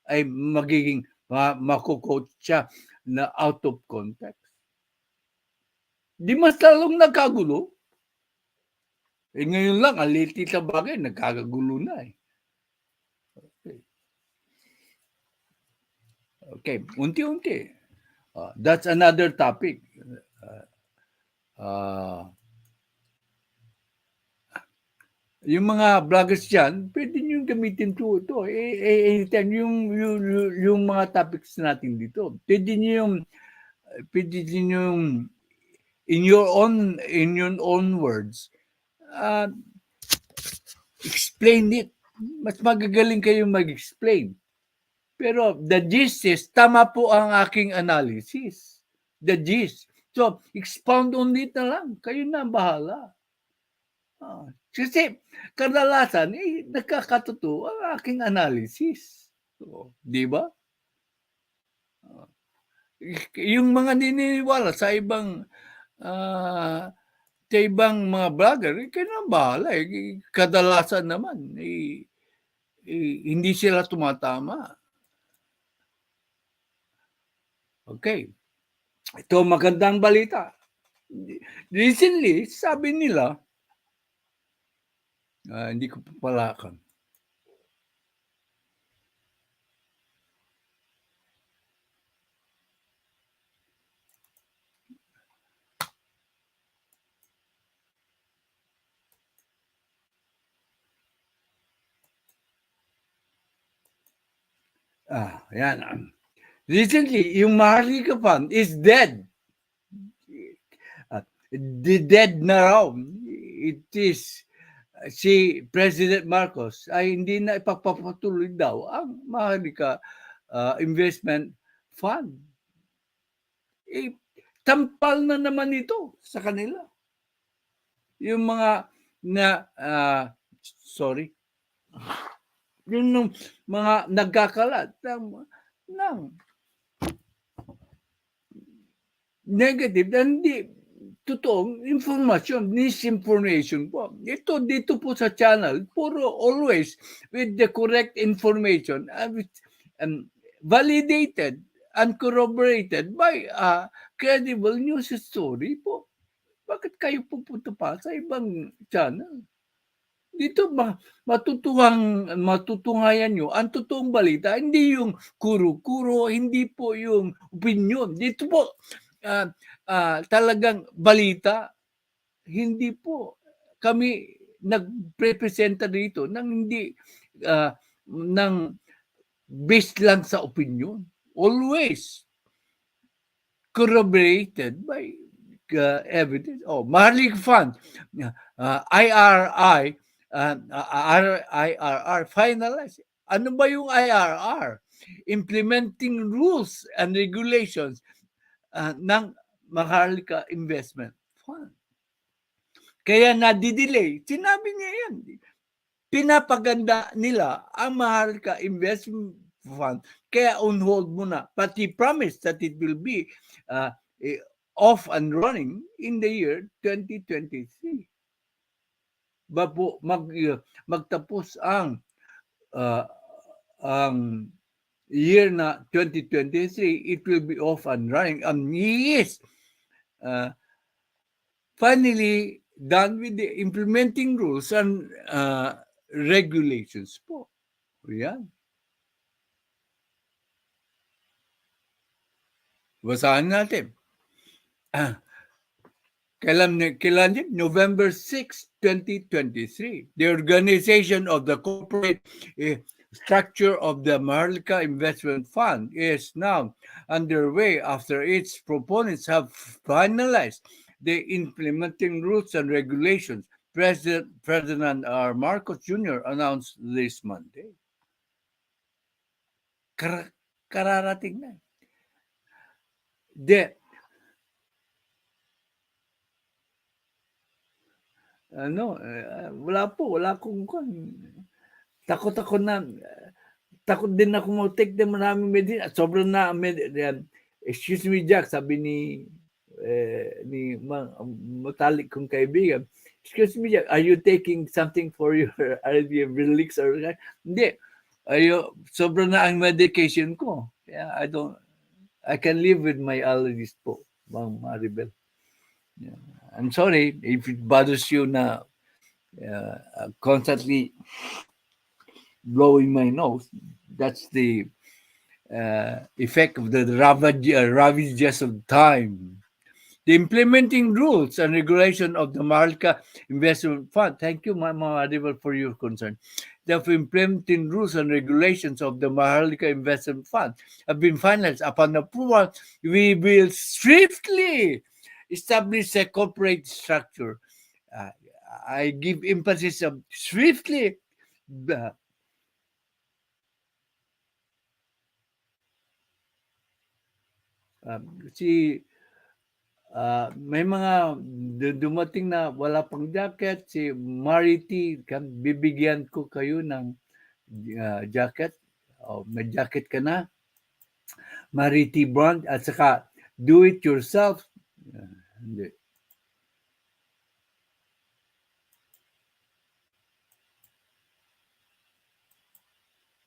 Ay magiging makukote siya na out of context? Di mas lalong nagkagulo? Ngayon lang, ang liit sa bagay, nagkakagulo na eh. Okay, unti-unti. That's another topic. Yung mga vloggers dyan, pwede nyo gamitin ito. Anytime, yung mga topics natin dito. Pwede nyo in your own words, explain it. Mas magagaling kayong mag-explain. Pero the gist is, tama po ang aking analysis. The gist. So, expound on it na lang. Kayo na bahala. Kasi, kadalasan, nakakatotoo ang aking analysis. So, di ba? Yung mga naniniwala sa ibang mga vlogger, kayo na bahala. Kadalasan naman, hindi sila tumatama. Okay. Ito magandang balita. Recently, sabi nila, hindi ko papalakan. Yan. Recently, yung Maharlika Fund is dead. Dead na raw. It is si President Marcos ay hindi na ipagpapatuloy daw ang Maharlika Investment Fund. Tampal na naman ito sa kanila. Yung mga yung mga nagkakalat ng negative na hindi totoong informasyon, misinformation po. Ito dito po sa channel, puro always with the correct information, validated and corroborated by a credible news story po. Bakit kayo pupunta pa sa ibang channel? Dito matutungayan nyo ang totoong balita, hindi yung kuro-kuro, hindi po yung opinion. Dito po talagang balita. Hindi po kami nagprepresenta dito ng hindi ng based lang sa opinion. Always corroborated by evidence. Maharlika Fund, IRR finalized. Ano ba yung IRR? implementing rules and regulations ng Maharlika Investment Fund. Kaya nadidelay. Sinabi niya yan. Pinapaganda nila ang Maharlika Investment Fund. Kaya on hold muna. But he promised that it will be off and running in the year 2023. Bago magtapos ang year na 2023, it will be off and running. And he is finally done with the implementing rules and regulations po. Yan. Basahan natin. Kailan November 6, 2023. The organization of the corporate structure of the Maharlika Investment Fund is now underway after its proponents have finalized the implementing rules and regulations. President R. Marcos Jr. announced this Monday. Kararating na. Wala akong takot din ako mag-take ng maraming medicine. Sobrang na excuse me, Jack, sabi ni matalik kong kaibigan, excuse me, Jack, are you taking something for your relics or hindi? Sobrang na ang medication ko. Kaya I can live with my allergies po, Ma'am Maribel. Yeah. I'm sorry if it bothers you na constantly blowing my nose. That's the effect of the ravages of time. The implementing rules and regulation of the Maharlika Investment Fund. Thank you, Mama Maribel, for your concern. The implementing rules and regulations of the Maharlika Investment Fund have been finalized. Upon approval, we will swiftly establish a corporate structure. I give emphasis of swiftly. May mga dumating na wala pang jacket. Si Marity, bibigyan ko kayo ng jacket. May jacket ka na. Marity brand. At saka, do it yourself. Hindi.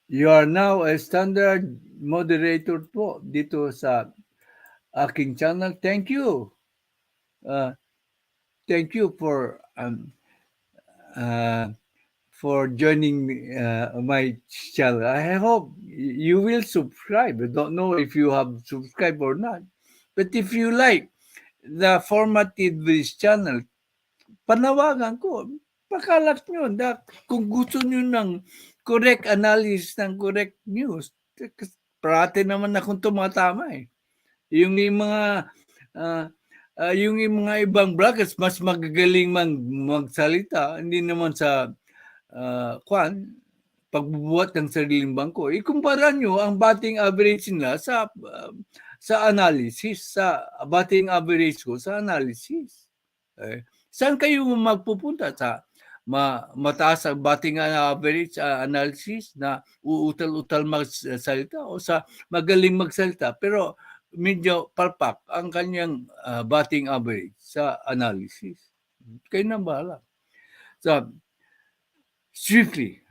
You are now a standard moderator po dito sa aking channel. Thank you. Thank you for joining my channel. I hope you will subscribe. I don't know if you have subscribed or not. But if you like the format of this channel, panawagan ko, pakalat nyo. Kung gusto nyo ng correct analysis, ng correct news, parati naman akong tumatama eh. Yung mga ibang vloggers mas magagaling magsalita, hindi naman sa pagbubuhat ng sariling bangko. Ikumpara nyo ang batting average nila sa analysis, sa batting average ko sa analysis. Saan kayo magpupunta? Sa mataas ang batting average analysis na uutal-utal magsalita o sa magaling magsalita pero medyo palpak ang kanyang batting average sa analysis. Kayo na bahala. So, swiftly,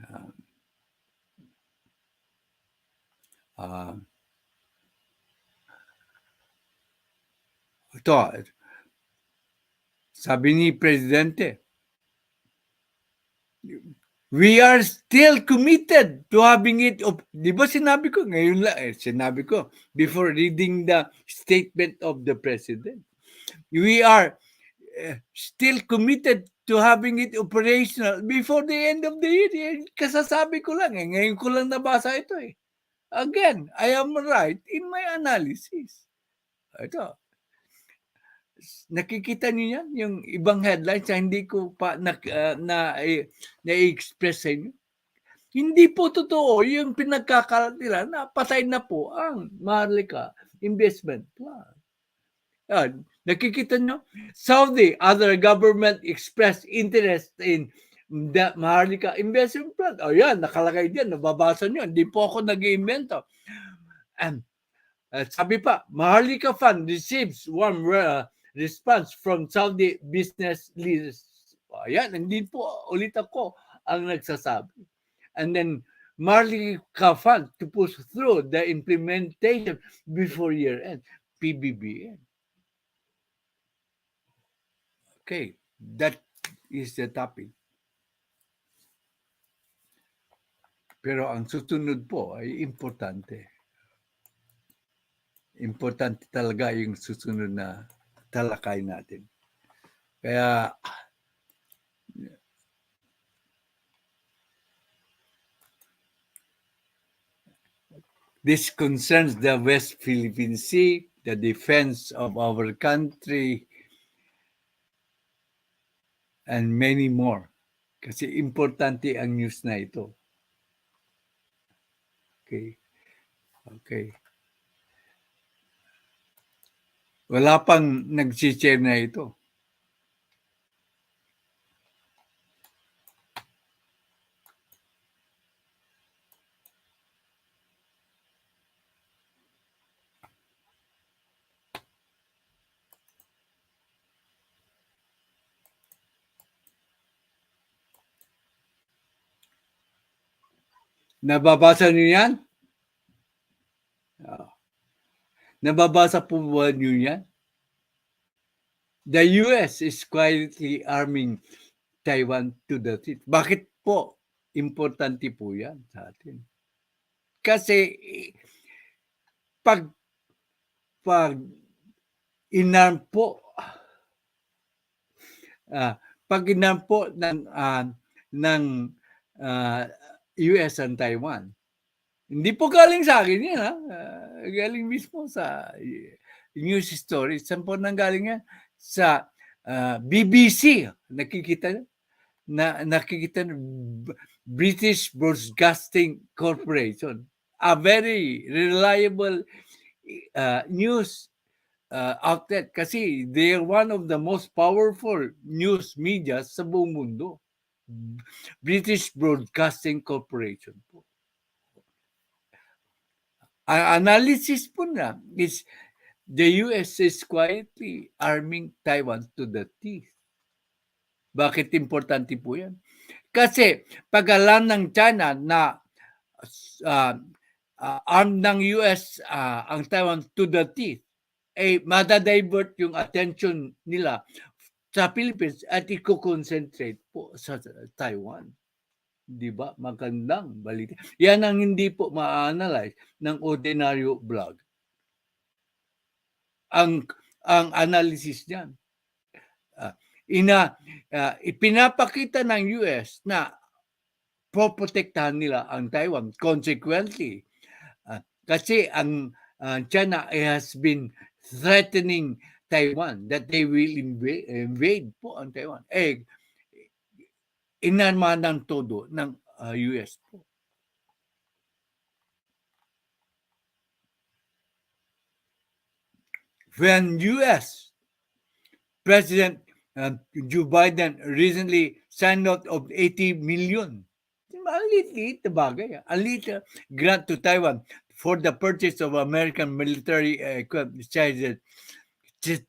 ito, sabi ni Presidente, we are still committed to having it. Di ba sinabi ko? Ngayon lang, sinabi ko before reading the statement of the President. We are still committed to having it operational before the end of the year. Kasasabi ko lang ngayon ko lang nabasa ito eh. Again, I am right in my analysis. Ito. Nakikita niyo yan? Yung ibang headlines na hindi ko pa na-express sa inyo. Hindi po totoo yung pinagkakalat nila na patay na po ang Maharlika Investment Plan. Nakikita nyo? Saudi, other government expressed interest in the Maharlika Investment Plan. O yan, nakalagay diyan, nababasa nyo. Hindi po ako nag-iimbento. And sabi pa, Maharlika Fund receives warm response from Saudi business leaders. Ayan, hindi po ulit ako ang nagsasabi. And then, Maharlika Fund to push through the implementation before year end. PBBM. Okay, that is the topic. Pero ang susunod po ay importante. Importante talaga yung susunod na talakay natin. Kaya this concerns the West Philippine Sea, the defense of our country, and many more. Kasi importante ang news na ito. Okay. Okay. Wala pang nag-share na ito. Nababasa niyo yan? Nababasa po ba niyo yan? The US is quietly arming Taiwan to the teeth. Bakit po? Importante po yan sa atin. Kasi pag inarm po pag inarm po ng US and Taiwan, hindi po galing sa akin yan, galing mismo sa news story. Saan po nanggaling yan? Sa BBC. Nakikita British Broadcasting Corporation, a very reliable news outlet kasi they're one of the most powerful news media sa buong mundo. British Broadcasting Corporation po. Ang analysis po na is the US is quietly arming Taiwan to the teeth. Bakit importante po yan? Kasi pag alam ng China na armed ng US ang Taiwan to the teeth, madadivert yung attention nila sa Philippines at i-concentrate po sa Taiwan. Di ba? Magandang balita. Yan ang hindi po ma-analyze ng ordinaryo blog. Ang analysis niyan. Ipinapakita ng US na poprotektahan nila ang Taiwan. Consequently, kasi ang China has been threatening Taiwan that they will invade po ang Taiwan. Inarma ng todo ng US po. When US President Joe Biden recently signed out of 80 million. Ang liit na bagay. Ang liit grant to Taiwan for the purchase of American military equipment.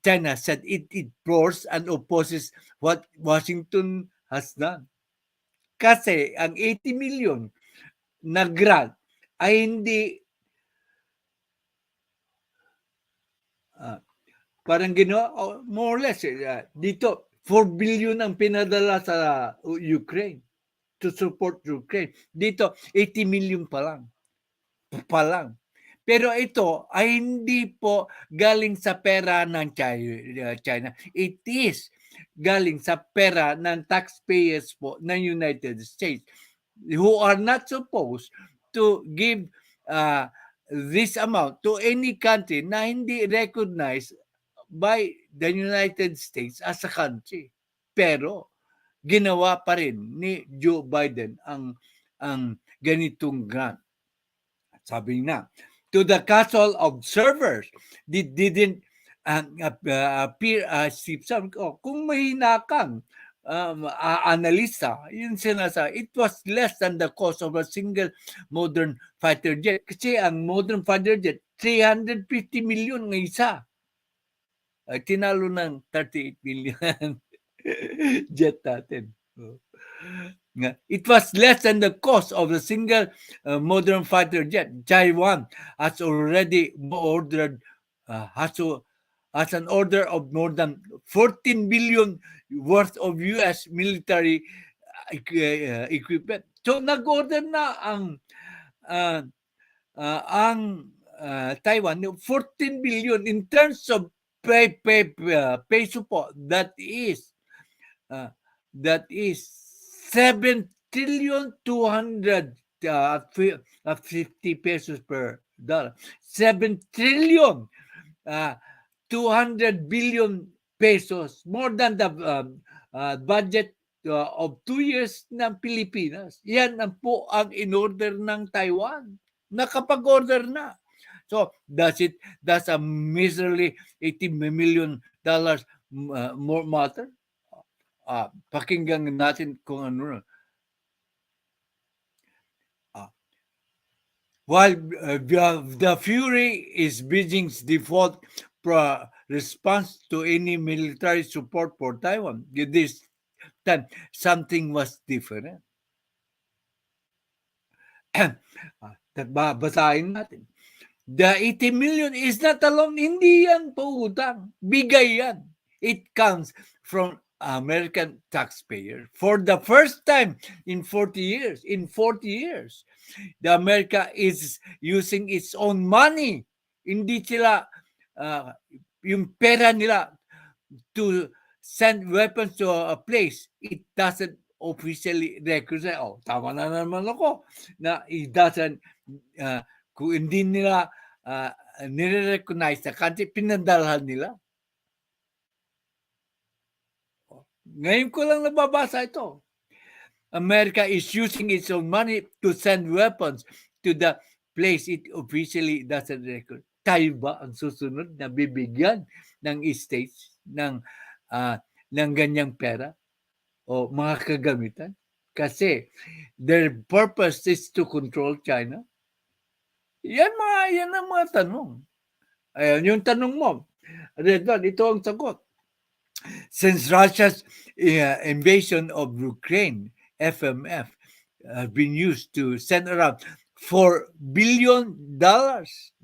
China said it ignores and opposes what Washington has done. Kasi ang 80 million na grant ay hindi parang ginawa, more or less, dito, 4 billion ang pinadala sa Ukraine to support Ukraine. Dito, 80 million pa lang. Pero ito ay hindi po galing sa pera ng China. It is galing sa pera ng taxpayers po ng United States who are not supposed to give this amount to any country na hindi recognized by the United States as a country. Pero ginawa pa rin ni Joe Biden ang ganitong grant. Sabi na, to the casual observers, didn't appear as if kung mahina kang analista, yun sinasa, it was less than the cost of a single modern fighter jet. Kasi ang modern fighter jet, 350 million ng isa. Ay, tinalo ng 38 million jet natin. It was less than the cost of a single modern fighter jet. Taiwan has already ordered, has an order of more than 14 billion worth of U.S. military equipment. So nag-order na uh, Taiwan 14 billion in terms of peso po. That is 7 trillion 250 pesos per dollar. 7 trillion 200 billion pesos, more than the budget of 2 years ng Pilipinas. Yan ang po ang in-order ng Taiwan. Nakapag-order na. So, does a miserly $80 million more matter? Pakinggan natin kung ano. While the fury is Beijing's default response to any military support for Taiwan, this time something was different. Basahin natin. The 80 million is not alone. Hindi yan pautang. Bigay yan. It comes from American taxpayer. For the first time in 40 years, the America is using its own money. Hindi sila, yung pera nila to send weapons to a place, it doesn't officially recognize. Oh, tama na naman ako na it doesn't, kung hindi nila nire-recognize na country, pinadalhan nila. Ngayon ko lang nababasa ito. America is using its own money to send weapons to the place it officially doesn't record. Tayo ba ang susunod na bibigyan ng states ng ganyang pera o mga kagamitan? Kasi their purpose is to control China. Yan ang mga tanong. Ayan, yung tanong mo, Redwan, ito ang sagot. Since Russia's invasion of Ukraine, FMF has been used to send around $4 billion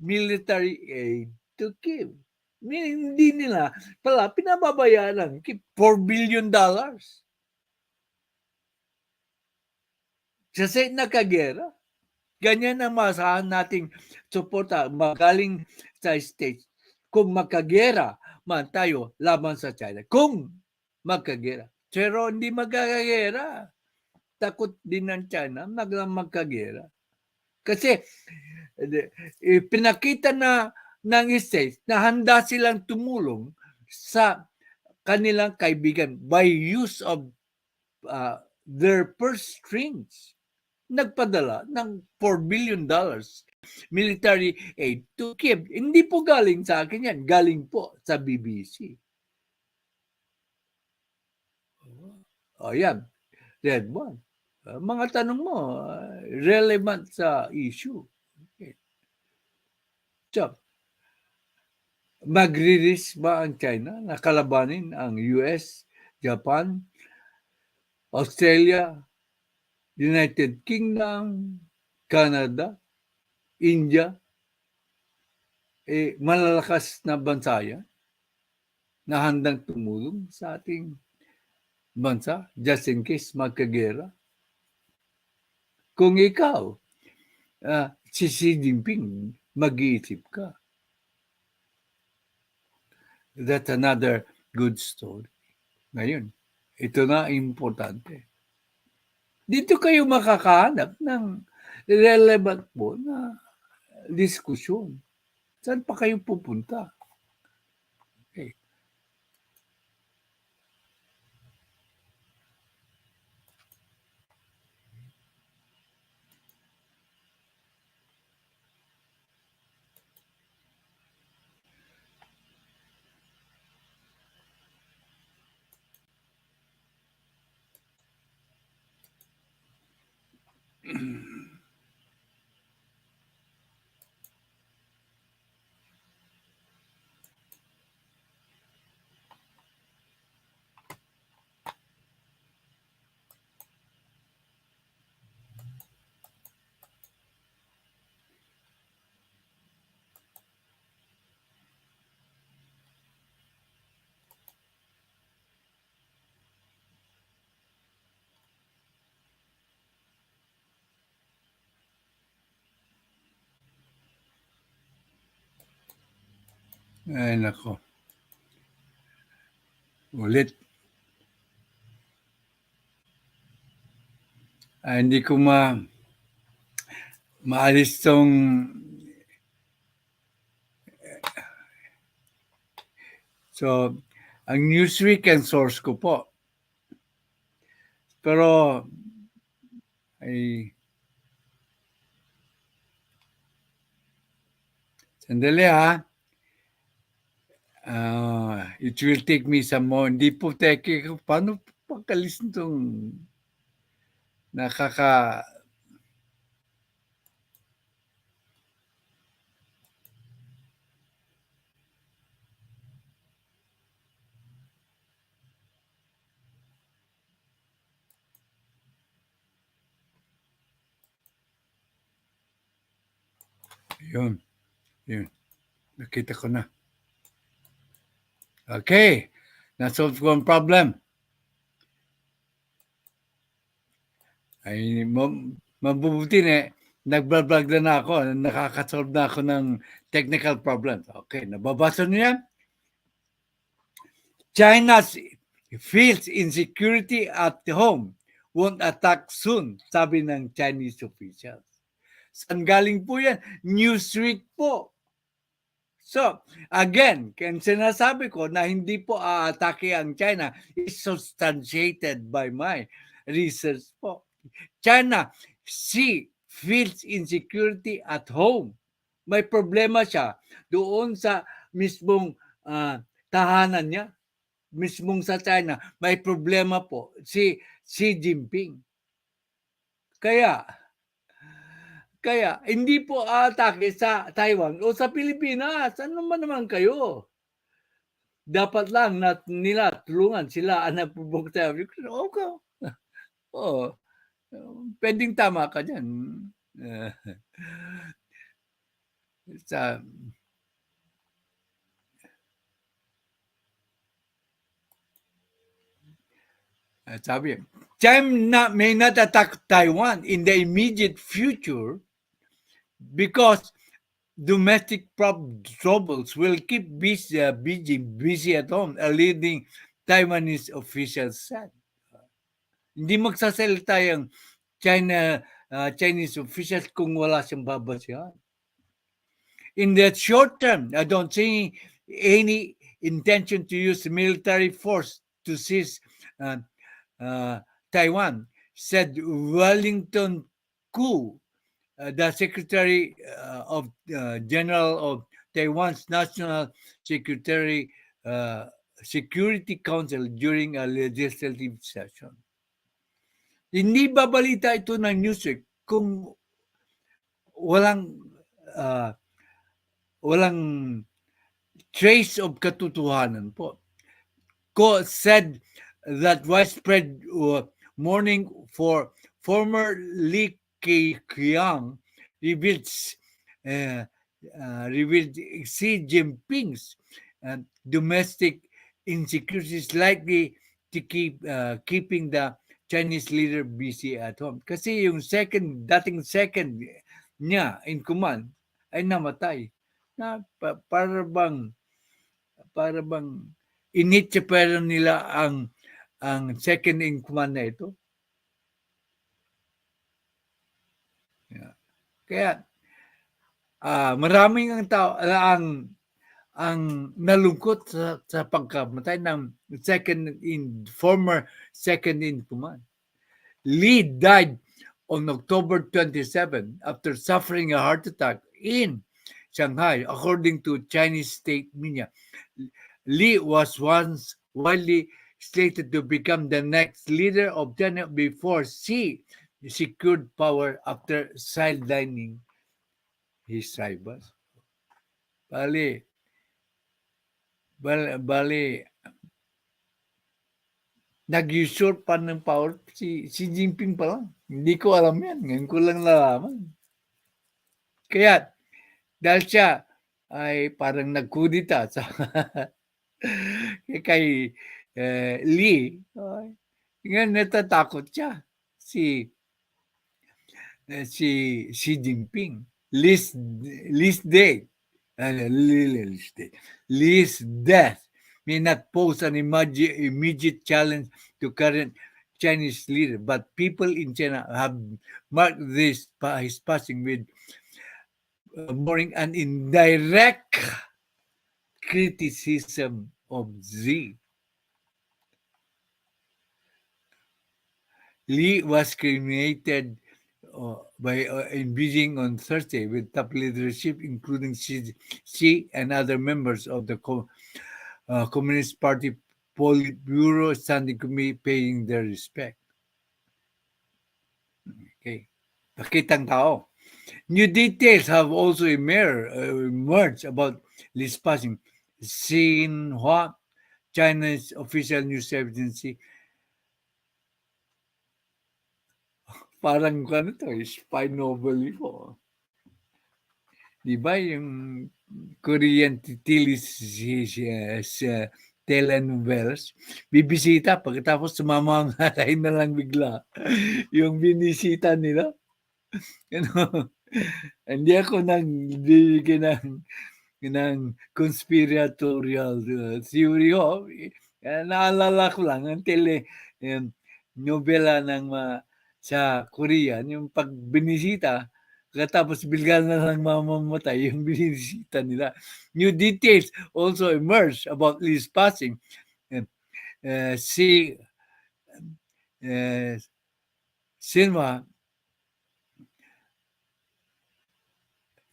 military aid to Kiev. Hindi nila pala pinababayaran $4 billion. Kasi nakagera. Ganyan ang masahan nating suporta magaling sa States. Kung magkagera man tayo laban sa China. Kung magkagera. Pero hindi magkagera. Takot din ng China magkagera. Kasi pinakita na ng States na handa silang tumulong sa kanilang kaibigan by use of their purse strings. Nagpadala ng $4 billion military aid to Kiev. Hindi po galing sa akin yan. Galing po sa BBC. O yan. Red one. Mga tanong mo, relevant sa issue. Okay. So, magre-risk ba ang China na kalabanin ang US, Japan, Australia, United Kingdom, Canada, India, malalakas na bansa yan na handang tumulong sa ating bansa just in case magkagera. Kung ikaw, si Xi Jinping, mag-iisip ka. That's another good story. Ngayon, ito na importante. Dito kayo makakahanap ng relevant po na diskusyon. Saan pa kayo pupunta? Okay. Ay, nako. Ulit. Hindi ko maalis tong so ang Newsweek ang source ko po. Pero ay sandali ha. It will take me some more. Hindi po teke ko. Paano pagkalis nitong nakaka... Yun. Yun. Nakita ko na. Okay. Na-solve ko ang problem. Ay, mabubuti na nag-vlog na ako. Nakaka-solve na ako ng technical problems. Okay. Nababasa niyo yan? China feels insecurity at home. Won't attack soon, sabi ng Chinese officials. Saan galing po yan? Newsweek po. So, again, kung sinasabi ko na hindi po aatake ang China is substantiated by my research po. China feels insecurity at home. May problema siya doon sa mismong tahanan niya, mismong sa China. May problema po si Xi Jinping. Kaya, hindi po atake sa Taiwan o sa Pilipinas. Ano naman kayo? Dapat lang nila tulungan sila ang nagpubok tayo. Okay. Oo. Pwedeng tama ka dyan. Sa, sabi, China may not attack Taiwan in the immediate future because domestic troubles will keep busy at home, a leading Taiwanese official said. Hindi magsasalita yung Chinese officials kung wala siyang babasihan. In the short term, I don't see any intention to use military force to seize Taiwan, said Wellington Koo, the Secretary of General of Taiwan's National Security Council during a legislative session. Hindi babalita ito ng Newsweek kung walang trace of katotohanan po. Ko said that widespread mourning for former Li Keqiang revealed Xi Jinping's domestic insecurities likely to keeping the Chinese leader busy at home. Kasi yung dating second niya in command ay namatay. Na para bang initsepero nila ang second in command na ito. Yeah. Kaya maraming ang tao ang nalungkot sa pagkamatay ng former second in command. Li died on October 27 after suffering a heart attack in Shanghai, according to Chinese state media. Li was once widely slated to become the next leader of China before Xi secured power after sidelining his rivals. Bali, bali, nag-usurp pa ng power si Jinping pa lang. Hindi ko alam yan. Ngayon ko lang nalaman. Kaya, dahil siya ay parang nagkudita sa kay Lee, ngayon natatakot siya. Si Xi Jinping. Lee's day. Lee's death may not pose an immediate challenge to current Chinese leader, but people in China have marked his passing with mourning an indirect criticism of Xi. Lee was cremated in Beijing on Thursday with top leadership, including Xi and other members of the Communist Party Politburo Standing Committee paying their respect. Okay. Pakitang tao. New details have also emerged about Lee's passing. Xinhua, China's official news agency, parang spy novel ito. Di ba yung Korean telenovelas, bibisita, pagkatapos sumamanghalay na lang bigla yung binisita nila. Hindi ako nagbibigay ng conspiratorial theory ko. Naalala ko lang ang novela ng sa Korea, yung pag binisita, tapos bigla na lang mamamatay yung binisita nila. New details also emerged about Lee's passing. Sinwa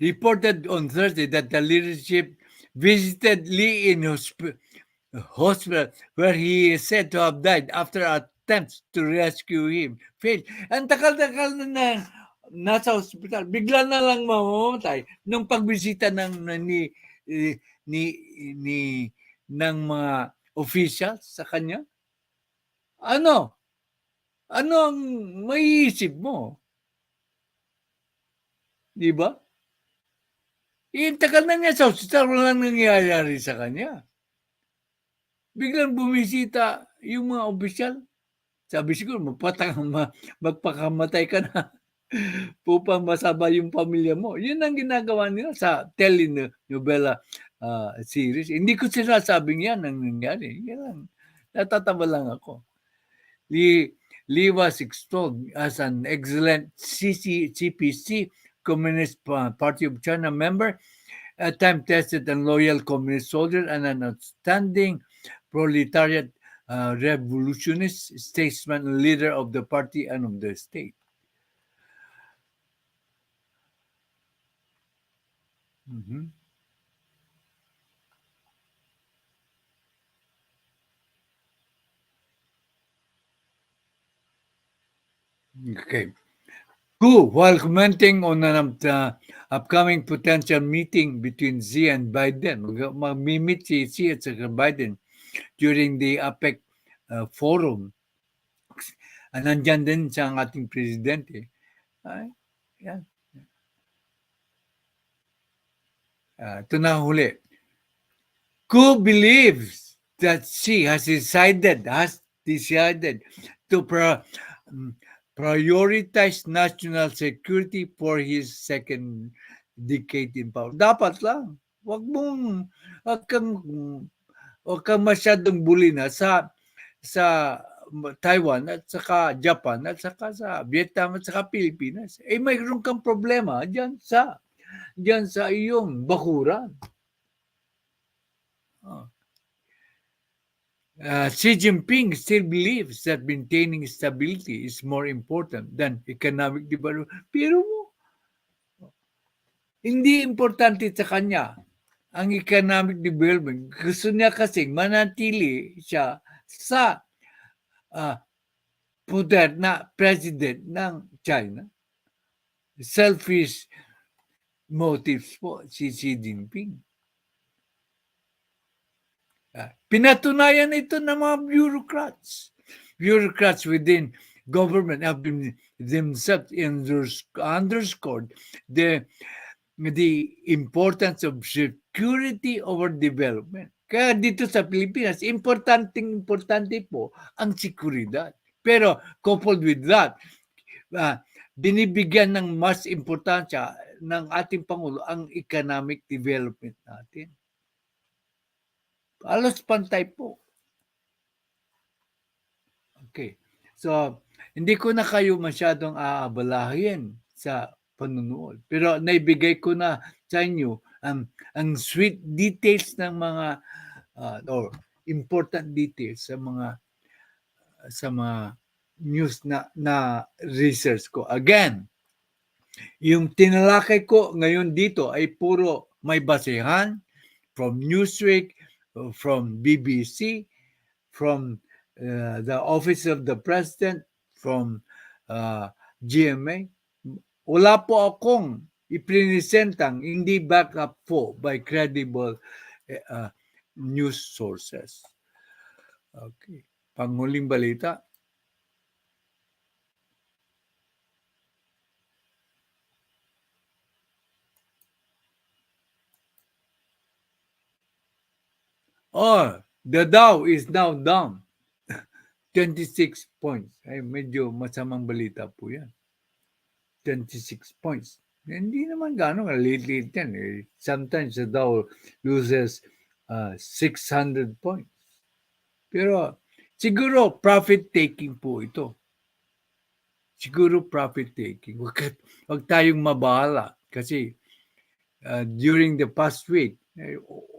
reported on Thursday that the leadership visited Lee in hospital where he is said to have died after attempts to rescue him failed. Ang takal-takal na nasa hospital, bigla na lang mamamatay nung pagbisita ng mga officials sa kanya. Ano ang maiisip mo? Di ba? Tagal na niya sa hospital, walang nangyayari sa kanya. Biglang bumisita yung mga opisyal. Sabi siguro, magpakamatay ka na upang masaba yung pamilya mo. Yun ang ginagawa nila sa telenovela series. Hindi ko sinasabing yan ang nangyari. Yan, natataba lang ako. Lee was extolled as an excellent CPC, Communist Party of China member, a time-tested and loyal communist soldier, and an outstanding proletariat revolutionist, statesman, and leader of the party and of the state. Mm-hmm. Okay. Who, while commenting on an upcoming potential meeting between Xi and Biden, mag-meet si Xi at Biden during the APEC forum. Nandyan din siya ang ating presidente. Yan. Ito na huli. Who believes that Xi has decided to prioritize national security for his second decade in power. Dapat lang. Wag kang masyadong bulina sa Taiwan at saka Japan at saka sa Vietnam at saka Pilipinas. Mayroon kang problema diyan sa iyong bakuran. Xi Jinping still believes that maintaining stability is more important than economic development. Pero hindi importante sa kanya ang economic development. Gusto niya kasing manatili siya sa puder na president ng China. Selfish motives po si Xi Jinping. Pinatunayan ito ng mga bureaucrats. Bureaucrats within government have been themselves underscored the importance of security over development. Kaya dito sa Pilipinas, importante po ang seguridad. Pero coupled with that, binibigyan ng mas importansya ng ating Pangulo ang economic development natin. Halos pantay po. Okay. So, hindi ko na kayo masyadong aabalahin sa panunood. Pero naibigay ko na sa inyo ang sweet details ng mga or important details sa mga news na research ko. Again, yung tinalakay ko ngayon dito ay puro may basehan from Newsweek, from BBC, from the Office of the President, from GMA. Wala po akong iprinisentang hindi back up po by credible news sources. Okay. Panghuling balita. Oh, the Dow is now down 26 points. Ay, medyo masamang balita po yan. 26 points. Hindi naman gano'n, late yan. Sometimes the Dow loses 600 points. Pero siguro profit-taking po ito. Siguro profit-taking. Huwag tayong mabahala kasi during the past week,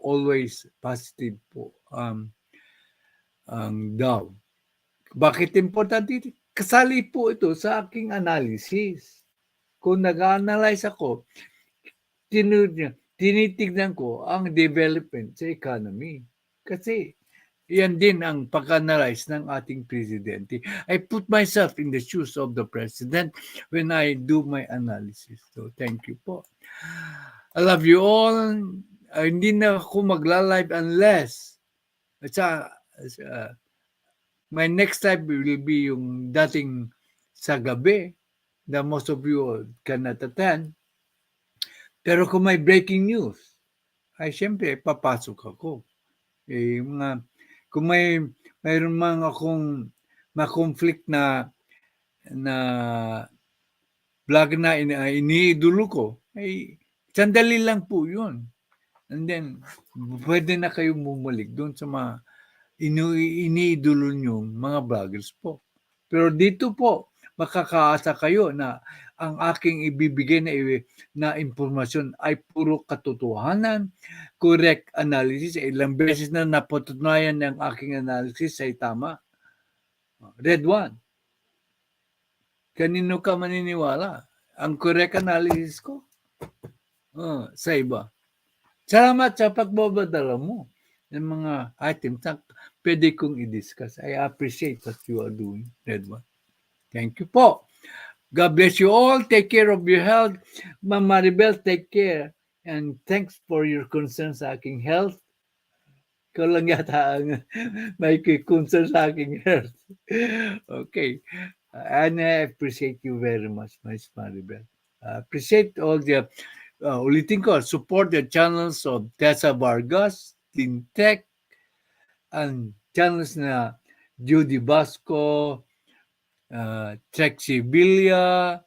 always positive po ang Dow. Bakit importante? Kasali po ito sa aking analysis. Kung nag-analyze ako, tinitignan ko ang development sa economy. Kasi yan din ang pag-analyze ng ating presidente. I put myself in the shoes of the president when I do my analysis. So, thank you po. I love you all. Hindi na ako magla-live unless my next live will be yung dating sa gabi that most of you cannot attend. Pero kung may breaking news, ay siyempre papasok ako. Kung mayroon mang akong ma-conflict na vlog na iniidolo ko, ay sandali lang po yun. And then, pwede na kayong bumalik doon sa mga iniidolo nyong mga vloggers po. Pero dito po, makakaasa kayo na ang aking ibibigay na impormasyon ay puro katotohanan, correct analysis. Ilang beses na napatunayan ng aking analysis ay tama. Red one. Kanino ka maniniwala? Ang correct analysis ko? Sa iba. Salamat sa pagbabadala mo ng mga items na pwede kong i-discuss. I appreciate what you are doing, Red one. Thank you po. God bless you all. Take care of your health. Ma'am Maribel, take care. And thanks for your concern sa aking health. Ikaw lang yata ang may concern sa aking health. Okay. And I appreciate you very much, Miss Maribel. Appreciate all the, ulitin ko, support the channels of Tessa Vargas, Tintech, and channels na Judy Basco, Trexie Villa,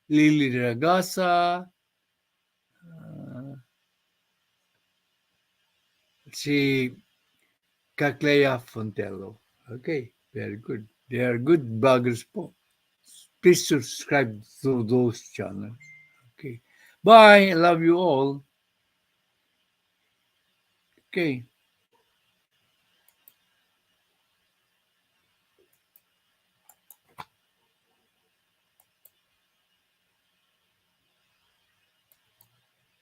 Lily Ragasa, si Caclea Fontello. Okay, very good. They are good bloggers po. Please subscribe to those channels. Okay. Bye. I love you all. Okay.